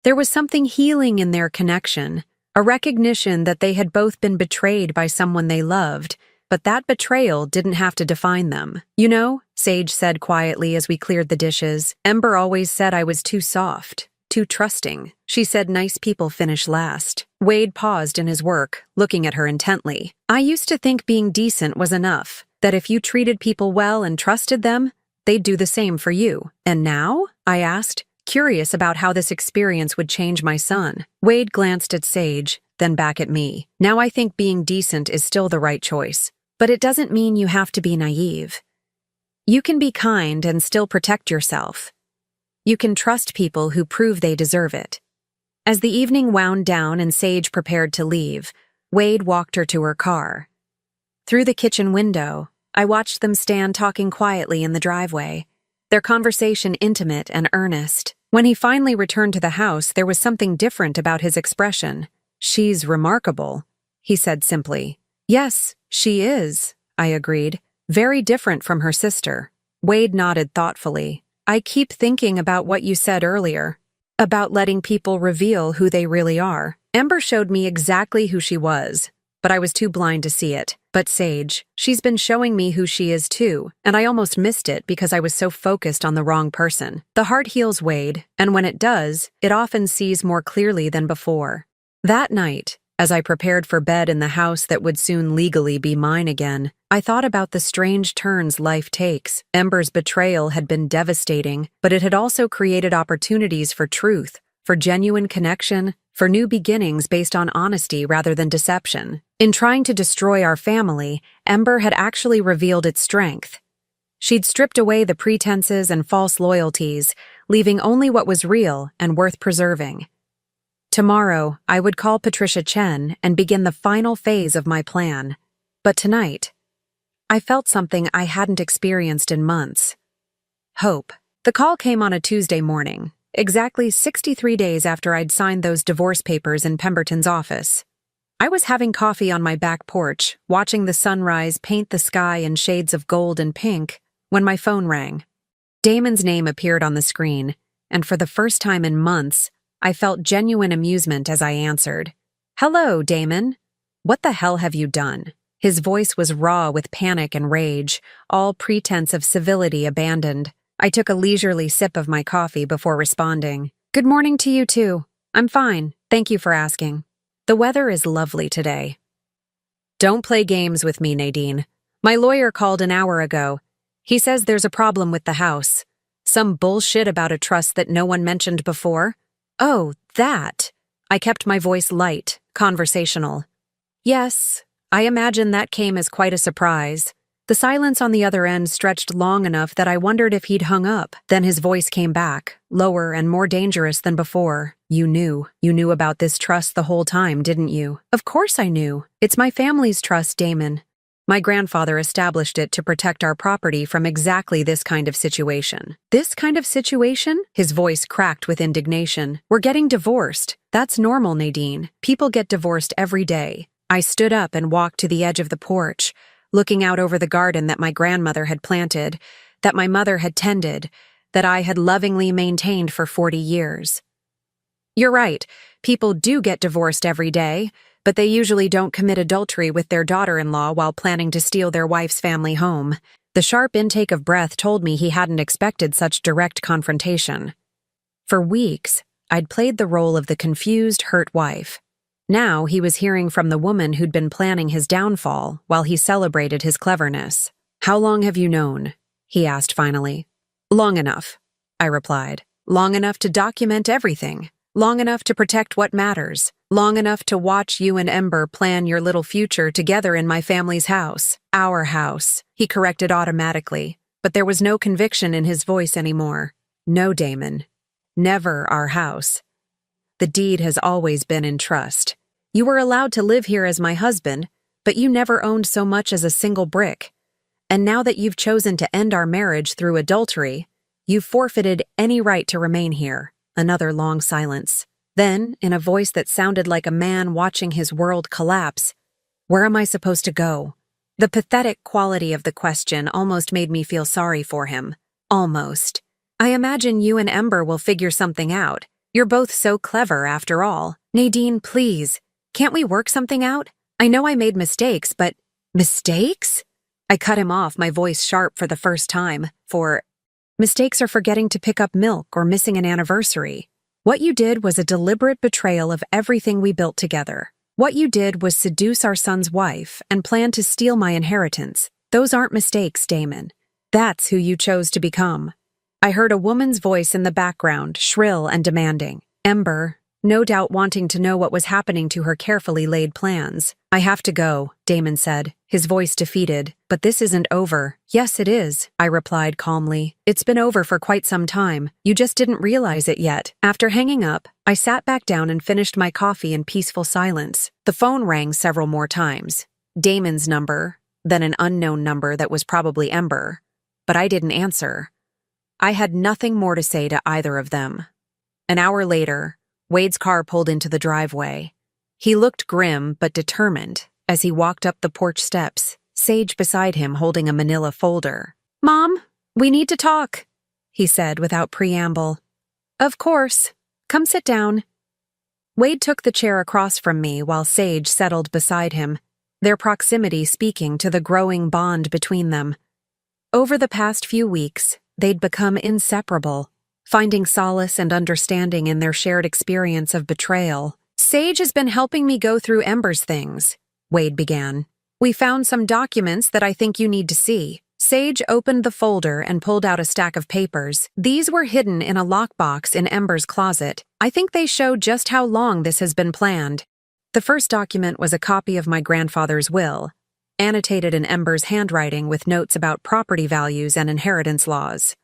There was something healing in their connection, a recognition that they had both been betrayed by someone they loved, but that betrayal didn't have to define them. You know, Sage said quietly as we cleared the dishes, Ember always said I was too soft, too trusting. She said nice people finish last. Wade paused in his work, looking at her intently. I used to think being decent was enough, that if you treated people well and trusted them, they'd do the same for you. And now? I asked, curious about how this experience would change my son. Wade glanced at Sage, then back at me. Now I think being decent is still the right choice. But it doesn't mean you have to be naive. You can be kind and still protect yourself. You can trust people who prove they deserve it. As the evening wound down and Sage prepared to leave, Wade walked her to her car. Through the kitchen window, I watched them stand talking quietly in the driveway, their conversation intimate and earnest. When he finally returned to the house, there was something different about his expression. "She's remarkable," he said simply. "Yes, she is," I agreed. "Very different from her sister." Wade nodded thoughtfully. "I keep thinking about what you said earlier, about letting people reveal who they really are. Ember showed me exactly who she was, but I was too blind to see it. But Sage, she's been showing me who she is too, and I almost missed it because I was so focused on the wrong person. The heart heals, Wade, and when it does, it often sees more clearly than before." That night, as I prepared for bed in the house that would soon legally be mine again, I thought about the strange turns life takes. Ember's betrayal had been devastating, but it had also created opportunities for truth, for genuine connection, for new beginnings based on honesty rather than deception. In trying to destroy our family, Ember had actually revealed its strength. She'd stripped away the pretenses and false loyalties, leaving only what was real and worth preserving. Tomorrow, I would call Patricia Chen and begin the final phase of my plan. But tonight, I felt something I hadn't experienced in months. Hope. The call came on a Tuesday morning, exactly 63 days after I'd signed those divorce papers in Pemberton's office. I was having coffee on my back porch, watching the sunrise paint the sky in shades of gold and pink, when my phone rang. Damon's name appeared on the screen, and for the first time in months, I felt genuine amusement as I answered. "Hello, Damon. What the hell have you done?" His voice was raw with panic and rage, all pretense of civility abandoned. I took a leisurely sip of my coffee before responding. "Good morning to you too. I'm fine, thank you for asking. The weather is lovely today." "Don't play games with me, Nadine. My lawyer called an hour ago. He says there's a problem with the house. Some bullshit about a trust that no one mentioned before." "Oh, that." I kept my voice light, conversational. "Yes, I imagine that came as quite a surprise." The silence on the other end stretched long enough that I wondered if he'd hung up. Then his voice came back, lower and more dangerous than before. You knew about this trust the whole time, didn't you?" "Of course I knew. It's my family's trust, Damon. My grandfather established it to protect our property from exactly this kind of situation." "This kind of situation?" His voice cracked with indignation. "We're getting divorced. That's normal, Nadine. People get divorced every day." I stood up and walked to the edge of the porch, looking out over the garden that my grandmother had planted, that my mother had tended, that I had lovingly maintained for 40 years. "You're right. People do get divorced every day, but they usually don't commit adultery with their daughter-in-law while planning to steal their wife's family home." The sharp intake of breath told me he hadn't expected such direct confrontation. For weeks, I'd played the role of the confused, hurt wife. Now he was hearing from the woman who'd been planning his downfall while he celebrated his cleverness. "How long have you known?" he asked finally. "Long enough," I replied. "Long enough to document everything. Long enough to protect what matters. Long enough to watch you and Ember plan your little future together in my family's house." "Our house," he corrected automatically, but there was no conviction in his voice anymore. "No, Damon. Never our house. The deed has always been in trust. You were allowed to live here as my husband, but you never owned so much as a single brick. And now that you've chosen to end our marriage through adultery, you've forfeited any right to remain here." Another long silence. Then, in a voice that sounded like a man watching his world collapse, "Where am I supposed to go?" The pathetic quality of the question almost made me feel sorry for him. Almost. "I imagine you and Ember will figure something out. You're both so clever, after all. Nadine, please. Can't we work something out? I know I made mistakes, but..." "Mistakes?" I cut him off, my voice sharp for the first time. Mistakes are forgetting to pick up milk or missing an anniversary. What you did was a deliberate betrayal of everything we built together. What you did was seduce our son's wife and plan to steal my inheritance. Those aren't mistakes, Damon. That's who you chose to become." I heard a woman's voice in the background, shrill and demanding. Ember, no doubt wanting to know what was happening to her carefully laid plans. "I have to go," Damon said, his voice defeated. "But this isn't over." "Yes, it is," I replied calmly. "It's been over for quite some time. You just didn't realize it yet." After hanging up, I sat back down and finished my coffee in peaceful silence. The phone rang several more times. Damon's number, then an unknown number that was probably Ember. But I didn't answer. I had nothing more to say to either of them. An hour later, Wade's car pulled into the driveway. He looked grim but determined as he walked up the porch steps, Sage beside him holding a manila folder. "Mom, we need to talk," he said without preamble. "Of course. Come sit down." Wade took the chair across from me while Sage settled beside him, their proximity speaking to the growing bond between them. Over the past few weeks, they'd become inseparable, finding solace and understanding in their shared experience of betrayal. "Sage has been helping me go through Ember's things," Wade began. "We found some documents that I think you need to see." Sage opened the folder and pulled out a stack of papers. "These were hidden in a lockbox in Ember's closet. I think they show just how long this has been planned." The first document was a copy of my grandfather's will, annotated in Ember's handwriting with notes about property values and inheritance laws.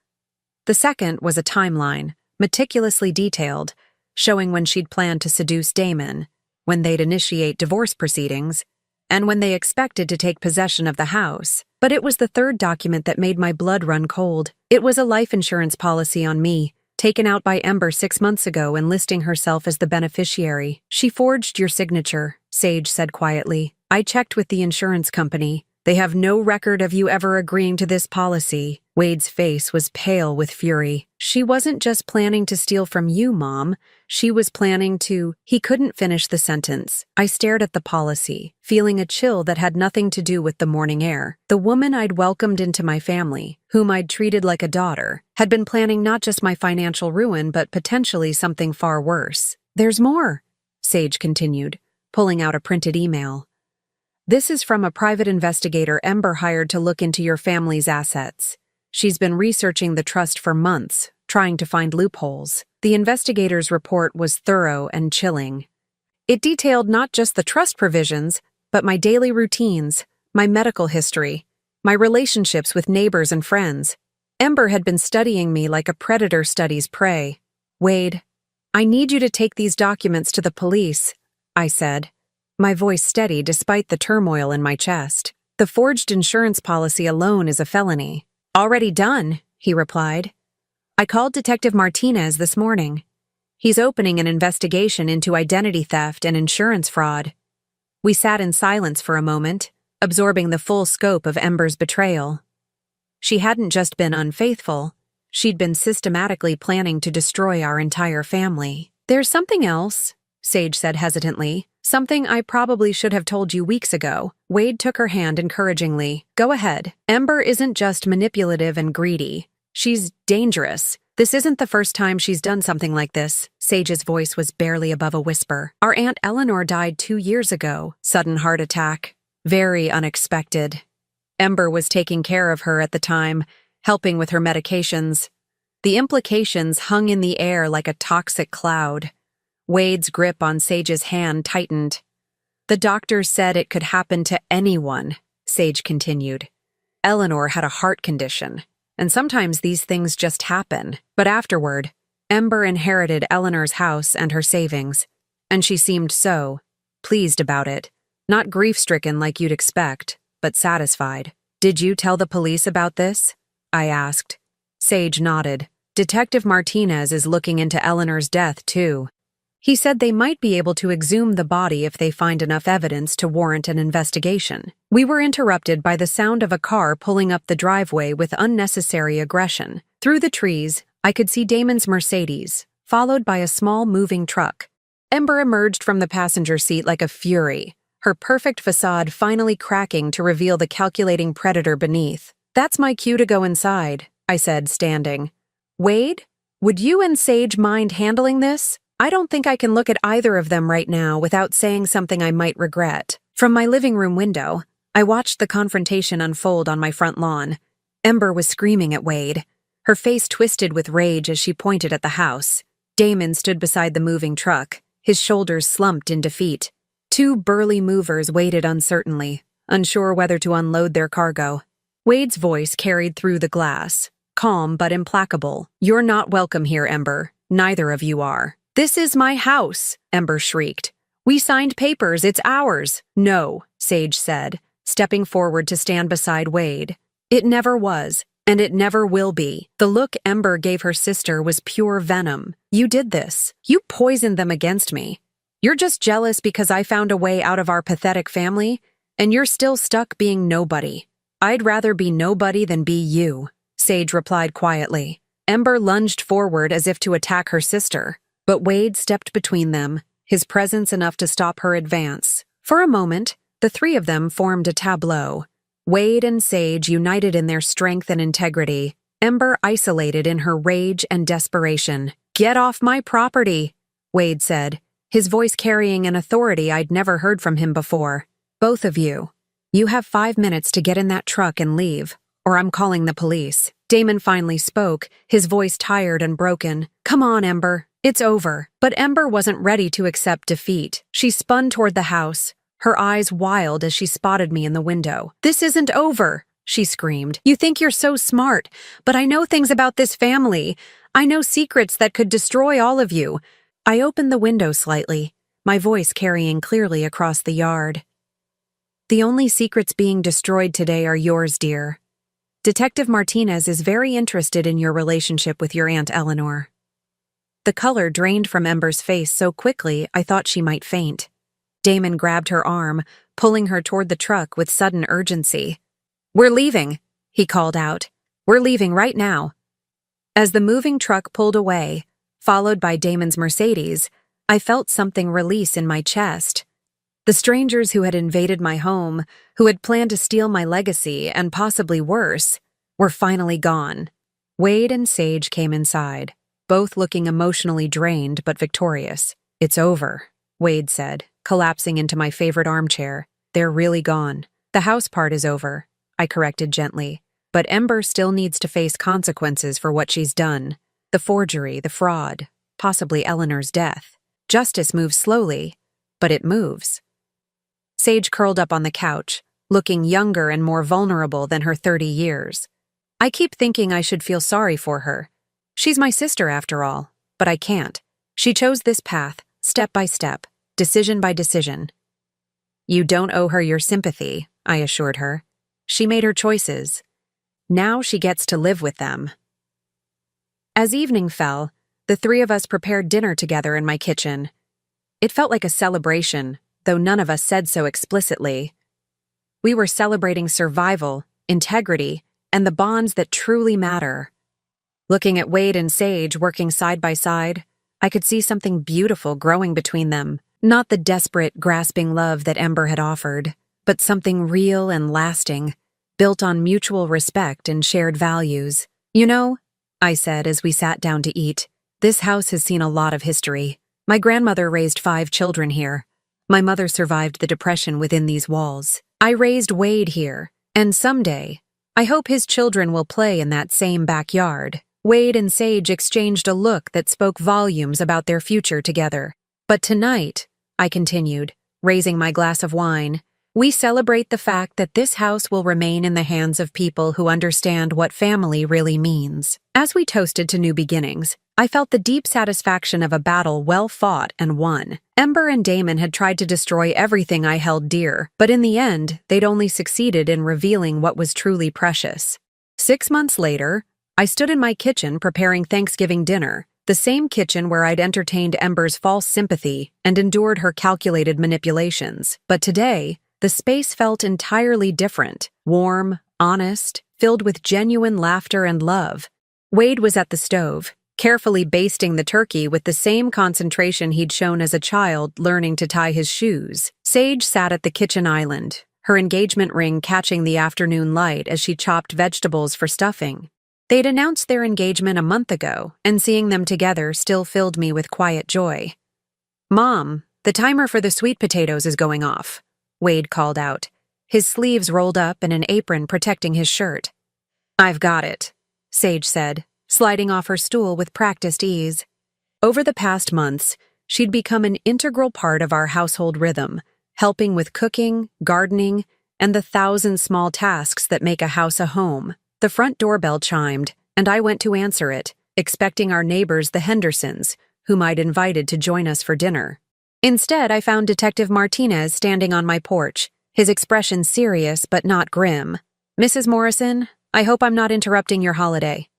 The second was a timeline, meticulously detailed, showing when she'd planned to seduce Damon, when they'd initiate divorce proceedings, and when they expected to take possession of the house. But it was the third document that made my blood run cold. It was a life insurance policy on me, taken out by Ember 6 months ago, enlisting herself as the beneficiary. "She forged your signature," Sage said quietly. "I checked with the insurance company. They have no record of you ever agreeing to this policy." Wade's face was pale with fury. "She wasn't just planning to steal from you, Mom. She was planning to..." He couldn't finish the sentence. I stared at the policy, feeling a chill that had nothing to do with the morning air. The woman I'd welcomed into my family, whom I'd treated like a daughter, had been planning not just my financial ruin, but potentially something far worse. "There's more," Sage continued, pulling out a printed email. "This is from a private investigator Ember hired to look into your family's assets. She's been researching the trust for months, trying to find loopholes." The investigator's report was thorough and chilling. It detailed not just the trust provisions, but my daily routines, my medical history, my relationships with neighbors and friends. Ember had been studying me like a predator studies prey. "Wade, I need you to take these documents to the police," I said, my voice steady despite the turmoil in my chest. "The forged insurance policy alone is a felony." "Already done," he replied. "I called Detective Martinez this morning. He's opening an investigation into identity theft and insurance fraud." We sat in silence for a moment, absorbing the full scope of Ember's betrayal. She hadn't just been unfaithful, she'd been systematically planning to destroy our entire family. "There's something else," Sage said hesitantly. "Something I probably should have told you weeks ago." Wade took her hand encouragingly. "Go ahead. Ember isn't just manipulative and greedy. She's dangerous. This isn't the first time she's done something like this." Sage's voice was barely above a whisper. "Our Aunt Eleanor died 2 years ago. Sudden heart attack. Very unexpected. Ember was taking care of her at the time, helping with her medications. The implications hung in the air like a toxic cloud." Wade's grip on Sage's hand tightened. "The doctors said it could happen to anyone," Sage continued. "Eleanor had a heart condition, and sometimes these things just happen. But afterward, Ember inherited Eleanor's house and her savings, and she seemed so pleased about it. Not grief-stricken like you'd expect, but satisfied." "Did you tell the police about this?" I asked. Sage nodded. Detective Martinez is looking into Eleanor's death, too. He said they might be able to exhume the body if they find enough evidence to warrant an investigation. We were interrupted by the sound of a car pulling up the driveway with unnecessary aggression. Through the trees, I could see Damon's Mercedes, followed by a small moving truck. Ember emerged from the passenger seat like a fury, her perfect facade finally cracking to reveal the calculating predator beneath. "That's my cue to go inside," I said, standing. "Wade, would you and Sage mind handling this? I don't think I can look at either of them right now without saying something I might regret." From my living room window, I watched the confrontation unfold on my front lawn. Ember was screaming at Wade, her face twisted with rage as she pointed at the house. Damon stood beside the moving truck, his shoulders slumped in defeat. Two burly movers waited uncertainly, unsure whether to unload their cargo. Wade's voice carried through the glass, calm but implacable. "You're not welcome here, Ember. Neither of you are." "This is my house," Ember shrieked. "We signed papers, it's ours." "No," Sage said, stepping forward to stand beside Wade. "It never was, and it never will be." The look Ember gave her sister was pure venom. "You did this. You poisoned them against me. You're just jealous because I found a way out of our pathetic family, and you're still stuck being nobody." "I'd rather be nobody than be you," Sage replied quietly. Ember lunged forward as if to attack her sister, but Wade stepped between them, his presence enough to stop her advance. For a moment, the three of them formed a tableau. Wade and Sage united in their strength and integrity, Ember isolated in her rage and desperation. "Get off my property," Wade said, his voice carrying an authority I'd never heard from him before. "Both of you. You have 5 minutes to get in that truck and leave, or I'm calling the police." Damon finally spoke, his voice tired and broken. "Come on, Ember. It's over." But Ember wasn't ready to accept defeat. She spun toward the house, her eyes wild as she spotted me in the window. "This isn't over," she screamed. "You think you're so smart, but I know things about this family. I know secrets that could destroy all of you." I opened the window slightly, my voice carrying clearly across the yard. "The only secrets being destroyed today are yours, dear. Detective Martinez is very interested in your relationship with your Aunt Eleanor." The color drained from Ember's face so quickly I thought she might faint. Damon grabbed her arm, pulling her toward the truck with sudden urgency. "We're leaving," he called out. "We're leaving right now." As the moving truck pulled away, followed by Damon's Mercedes, I felt something release in my chest. The strangers who had invaded my home, who had planned to steal my legacy and possibly worse, were finally gone. Wade and Sage came inside, both looking emotionally drained but victorious. "It's over," Wade said, collapsing into my favorite armchair. "They're really gone." "The house part is over," I corrected gently, "but Ember still needs to face consequences for what she's done. The forgery, the fraud, possibly Eleanor's death. Justice moves slowly, but it moves." Sage curled up on the couch, looking younger and more vulnerable than her 30 years. "I keep thinking I should feel sorry for her. She's my sister after all, but I can't. She chose this path, step by step, decision by decision." "You don't owe her your sympathy," I assured her. "She made her choices. Now she gets to live with them." As evening fell, the three of us prepared dinner together in my kitchen. It felt like a celebration, though none of us said so explicitly. We were celebrating survival, integrity, and the bonds that truly matter. Looking at Wade and Sage working side by side, I could see something beautiful growing between them. Not the desperate, grasping love that Ember had offered, but something real and lasting, built on mutual respect and shared values. "You know," I said as we sat down to eat, "this house has seen a lot of history. My grandmother raised 5 children here. My mother survived the Depression within these walls. I raised Wade here, and someday, I hope his children will play in that same backyard." Wade and Sage exchanged a look that spoke volumes about their future together. "But tonight," I continued, raising my glass of wine, "we celebrate the fact that this house will remain in the hands of people who understand what family really means." As we toasted to new beginnings, I felt the deep satisfaction of a battle well fought and won. Ember and Damon had tried to destroy everything I held dear, but in the end, they'd only succeeded in revealing what was truly precious. 6 months later, I stood in my kitchen preparing Thanksgiving dinner, the same kitchen where I'd entertained Ember's false sympathy and endured her calculated manipulations. But today, the space felt entirely different, warm, honest, filled with genuine laughter and love. Wade was at the stove, carefully basting the turkey with the same concentration he'd shown as a child learning to tie his shoes. Sage sat at the kitchen island, her engagement ring catching the afternoon light as she chopped vegetables for stuffing. They'd announced their engagement a month ago, and seeing them together still filled me with quiet joy. "Mom, the timer for the sweet potatoes is going off," Wade called out, his sleeves rolled up and an apron protecting his shirt. "I've got it," Sage said, sliding off her stool with practiced ease. Over the past months, she'd become an integral part of our household rhythm, helping with cooking, gardening, and the 1,000 small tasks that make a house a home. The front doorbell chimed, and I went to answer it, expecting our neighbors, the Hendersons, whom I'd invited to join us for dinner. Instead, I found Detective Martinez standing on my porch, his expression serious but not grim. "Mrs. Morrison, I hope I'm not interrupting your holiday."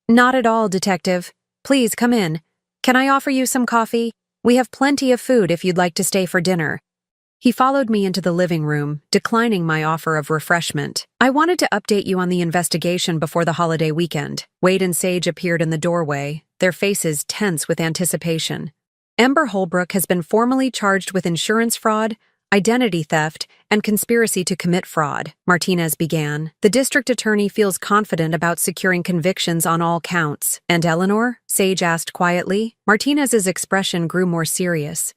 "Not at all, Detective. Please come in. Can I offer you some coffee? We have plenty of food if you'd like to stay for dinner." He followed me into the living room, declining my offer of refreshment. "I wanted to update you on the investigation before the holiday weekend." Wade and Sage appeared in the doorway, their faces tense with anticipation. "Ember Holbrook has been formally charged with insurance fraud, identity theft, and conspiracy to commit fraud," Martinez began. "The district attorney feels confident about securing convictions on all counts." "And Eleanor?" Sage asked quietly. Martinez's expression grew more serious.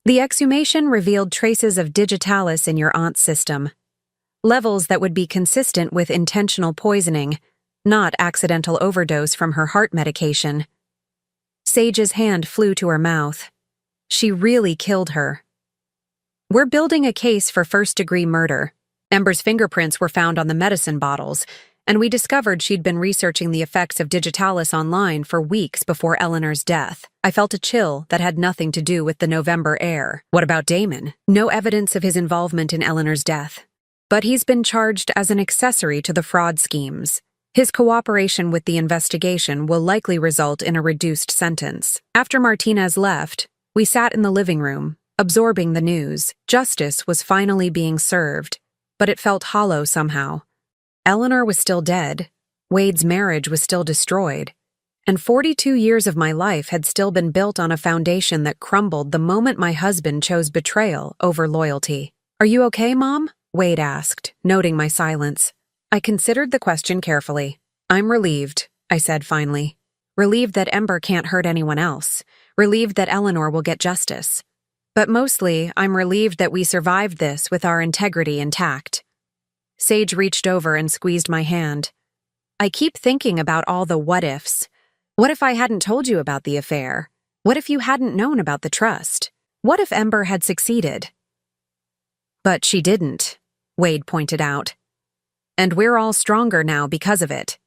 "The exhumation revealed traces of digitalis in your aunt's system. Levels that would be consistent with intentional poisoning, not accidental overdose from her heart medication." Sage's hand flew to her mouth. "She really killed her." "We're building a case for first-degree murder. Ember's fingerprints were found on the medicine bottles, and we discovered she'd been researching the effects of digitalis online for weeks before Eleanor's death. I felt a chill that had nothing to do with the November air." "What about Damon?" "No evidence of his involvement in Eleanor's death. But he's been charged as an accessory to the fraud schemes. His cooperation with the investigation will likely result in a reduced sentence." After Martinez left, we sat in the living room, absorbing the news. Justice was finally being served, but it felt hollow somehow. Eleanor was still dead, Wade's marriage was still destroyed, and 42 years of my life had still been built on a foundation that crumbled the moment my husband chose betrayal over loyalty. "Are you okay, Mom?" Wade asked, noting my silence. I considered the question carefully. "I'm relieved," I said finally. "Relieved that Ember can't hurt anyone else. Relieved that Eleanor will get justice. But mostly, I'm relieved that we survived this with our integrity intact." Sage reached over and squeezed my hand. "I keep thinking about all the what-ifs. What if I hadn't told you about the affair? What if you hadn't known about the trust? What if Ember had succeeded?" "But she didn't," Wade pointed out. "And we're all stronger now because of it."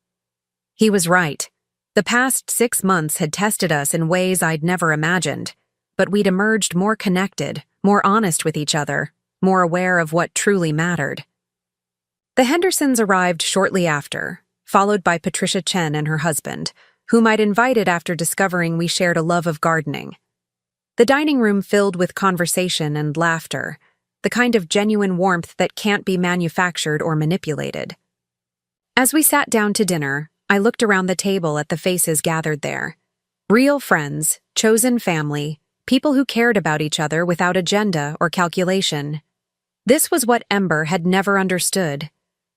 He was right. The past 6 months had tested us in ways I'd never imagined, but we'd emerged more connected, more honest with each other, more aware of what truly mattered. The Hendersons arrived shortly after, followed by Patricia Chen and her husband, whom I'd invited after discovering we shared a love of gardening. The dining room filled with conversation and laughter, the kind of genuine warmth that can't be manufactured or manipulated. As we sat down to dinner, I looked around the table at the faces gathered there. Real friends, chosen family, people who cared about each other without agenda or calculation. This was what Ember had never understood.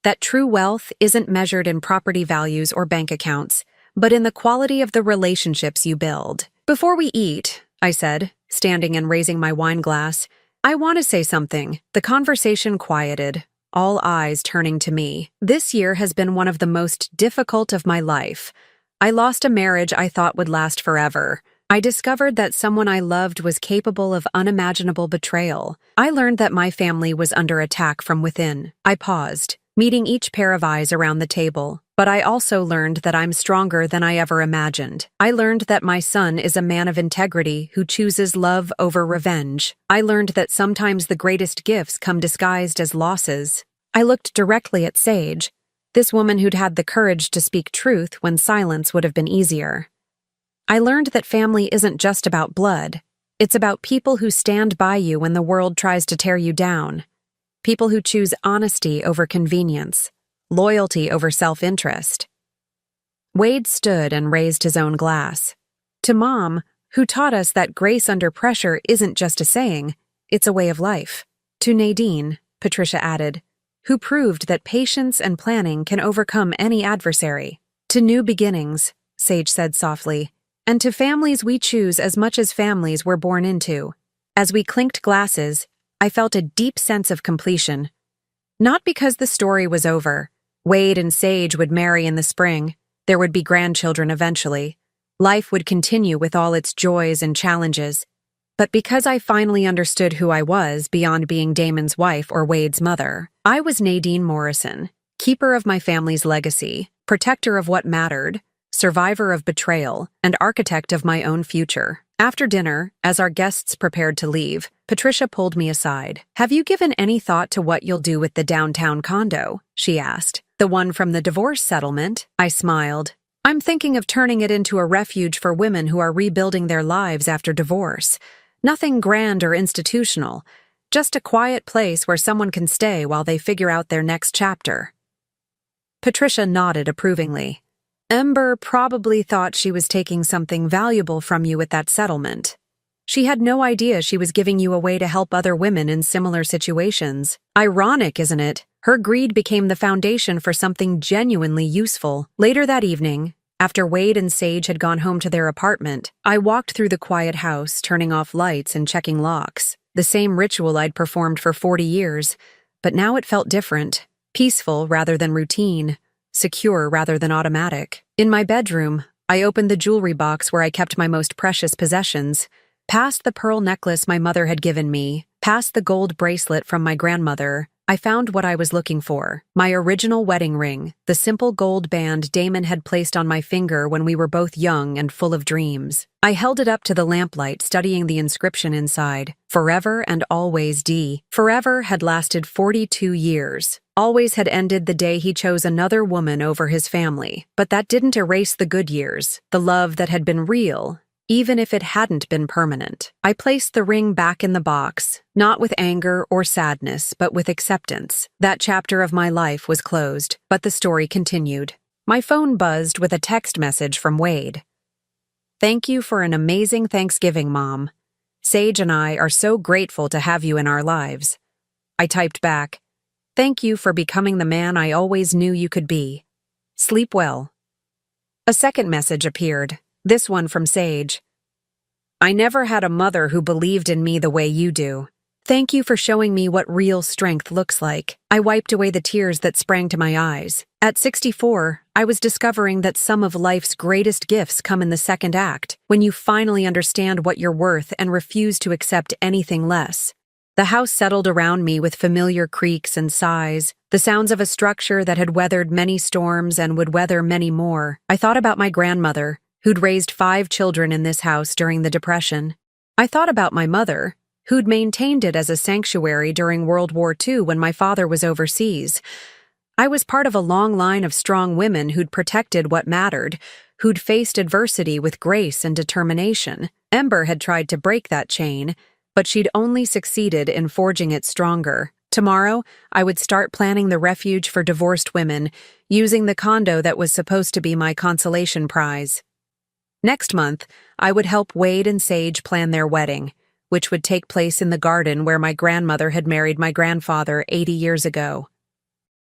That true wealth isn't measured in property values or bank accounts, but in the quality of the relationships you build. "Before we eat," I said, standing and raising my wine glass, "I want to say something." The conversation quieted, all eyes turning to me. This year has been one of the most difficult of my life. I lost a marriage I thought would last forever. I discovered that someone I loved was capable of unimaginable betrayal. I learned that my family was under attack from within. I paused, meeting each pair of eyes around the table. But I also learned that I'm stronger than I ever imagined. I learned that my son is a man of integrity who chooses love over revenge. I learned that sometimes the greatest gifts come disguised as losses. I looked directly at Sage. This woman who'd had the courage to speak truth when silence would have been easier. I learned that family isn't just about blood. It's about people who stand by you when the world tries to tear you down. People who choose honesty over convenience, loyalty over self-interest. Wade stood and raised his own glass. To Mom, who taught us that grace under pressure isn't just a saying, it's a way of life. To Nadine, Patricia added, who proved that patience and planning can overcome any adversary. To new beginnings, Sage said softly, and to families we choose as much as families we're born into. As we clinked glasses, I felt a deep sense of completion. Not because the story was over. Wade and Sage would marry in the spring. There would be grandchildren eventually. Life would continue with all its joys and challenges. But because I finally understood who I was beyond being Damon's wife or Wade's mother, I was Nadine Morrison, keeper of my family's legacy, protector of what mattered, survivor of betrayal, and architect of my own future. After dinner, as our guests prepared to leave, Patricia pulled me aside. "Have you given any thought to what you'll do with the downtown condo?" she asked. "The one from the divorce settlement?" I smiled. "I'm thinking of turning it into a refuge for women who are rebuilding their lives after divorce. Nothing grand or institutional, just a quiet place where someone can stay while they figure out their next chapter." Patricia nodded approvingly. "Ember probably thought she was taking something valuable from you with that settlement. She had no idea she was giving you away to help other women in similar situations. Ironic, isn't it? Her greed became the foundation for something genuinely useful." Later that evening, after Wade and Sage had gone home to their apartment, I walked through the quiet house, turning off lights and checking locks. The same ritual I'd performed for 40 years, but now it felt different, peaceful rather than routine, secure rather than automatic. In my bedroom, I opened the jewelry box where I kept my most precious possessions, past the pearl necklace my mother had given me, past the gold bracelet from my grandmother. I found what I was looking for, my original wedding ring, the simple gold band Damon had placed on my finger when we were both young and full of dreams. I held it up to the lamplight, studying the inscription inside. Forever and always D. Forever had lasted 42 years. Always had ended the day he chose another woman over his family. But that didn't erase the good years, the love that had been real, even if it hadn't been permanent. I placed the ring back in the box, not with anger or sadness, but with acceptance. That chapter of my life was closed, but the story continued. My phone buzzed with a text message from Wade. "Thank you for an amazing Thanksgiving, Mom. Sage and I are so grateful to have you in our lives." I typed back, "Thank you for becoming the man I always knew you could be. Sleep well." A second message appeared. This one from Sage. "I never had a mother who believed in me the way you do. Thank you for showing me what real strength looks like." I wiped away the tears that sprang to my eyes. At 64, I was discovering that some of life's greatest gifts come in the second act, when you finally understand what you're worth and refuse to accept anything less. The house settled around me with familiar creaks and sighs, the sounds of a structure that had weathered many storms and would weather many more. I thought about my grandmother, who'd raised 5 children in this house during the Depression. I thought about my mother, who'd maintained it as a sanctuary during World War II when my father was overseas. I was part of a long line of strong women who'd protected what mattered, who'd faced adversity with grace and determination. Ember had tried to break that chain, but she'd only succeeded in forging it stronger. Tomorrow, I would start planning the refuge for divorced women, using the condo that was supposed to be my consolation prize. Next month, I would help Wade and Sage plan their wedding, which would take place in the garden where my grandmother had married my grandfather 80 years ago.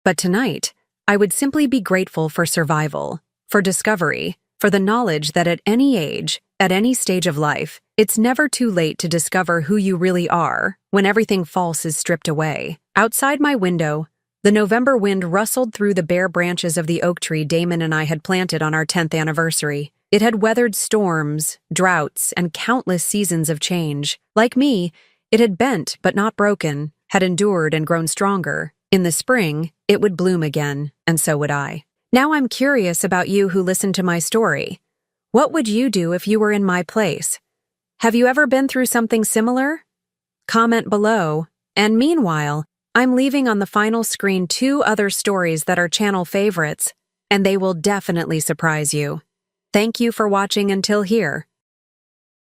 But tonight, I would simply be grateful for survival, for discovery, for the knowledge that at any age, at any stage of life, it's never too late to discover who you really are when everything false is stripped away. Outside my window, the November wind rustled through the bare branches of the oak tree Damon and I had planted on our 10th anniversary. It had weathered storms, droughts, and countless seasons of change. Like me, it had bent but not broken, had endured and grown stronger. In the spring, it would bloom again, and so would I. Now I'm curious about you who listened to my story. What would you do if you were in my place? Have you ever been through something similar? Comment below, and meanwhile, I'm leaving on the final screen 2 other stories that are channel favorites, and they will definitely surprise you. Thank you for watching until here.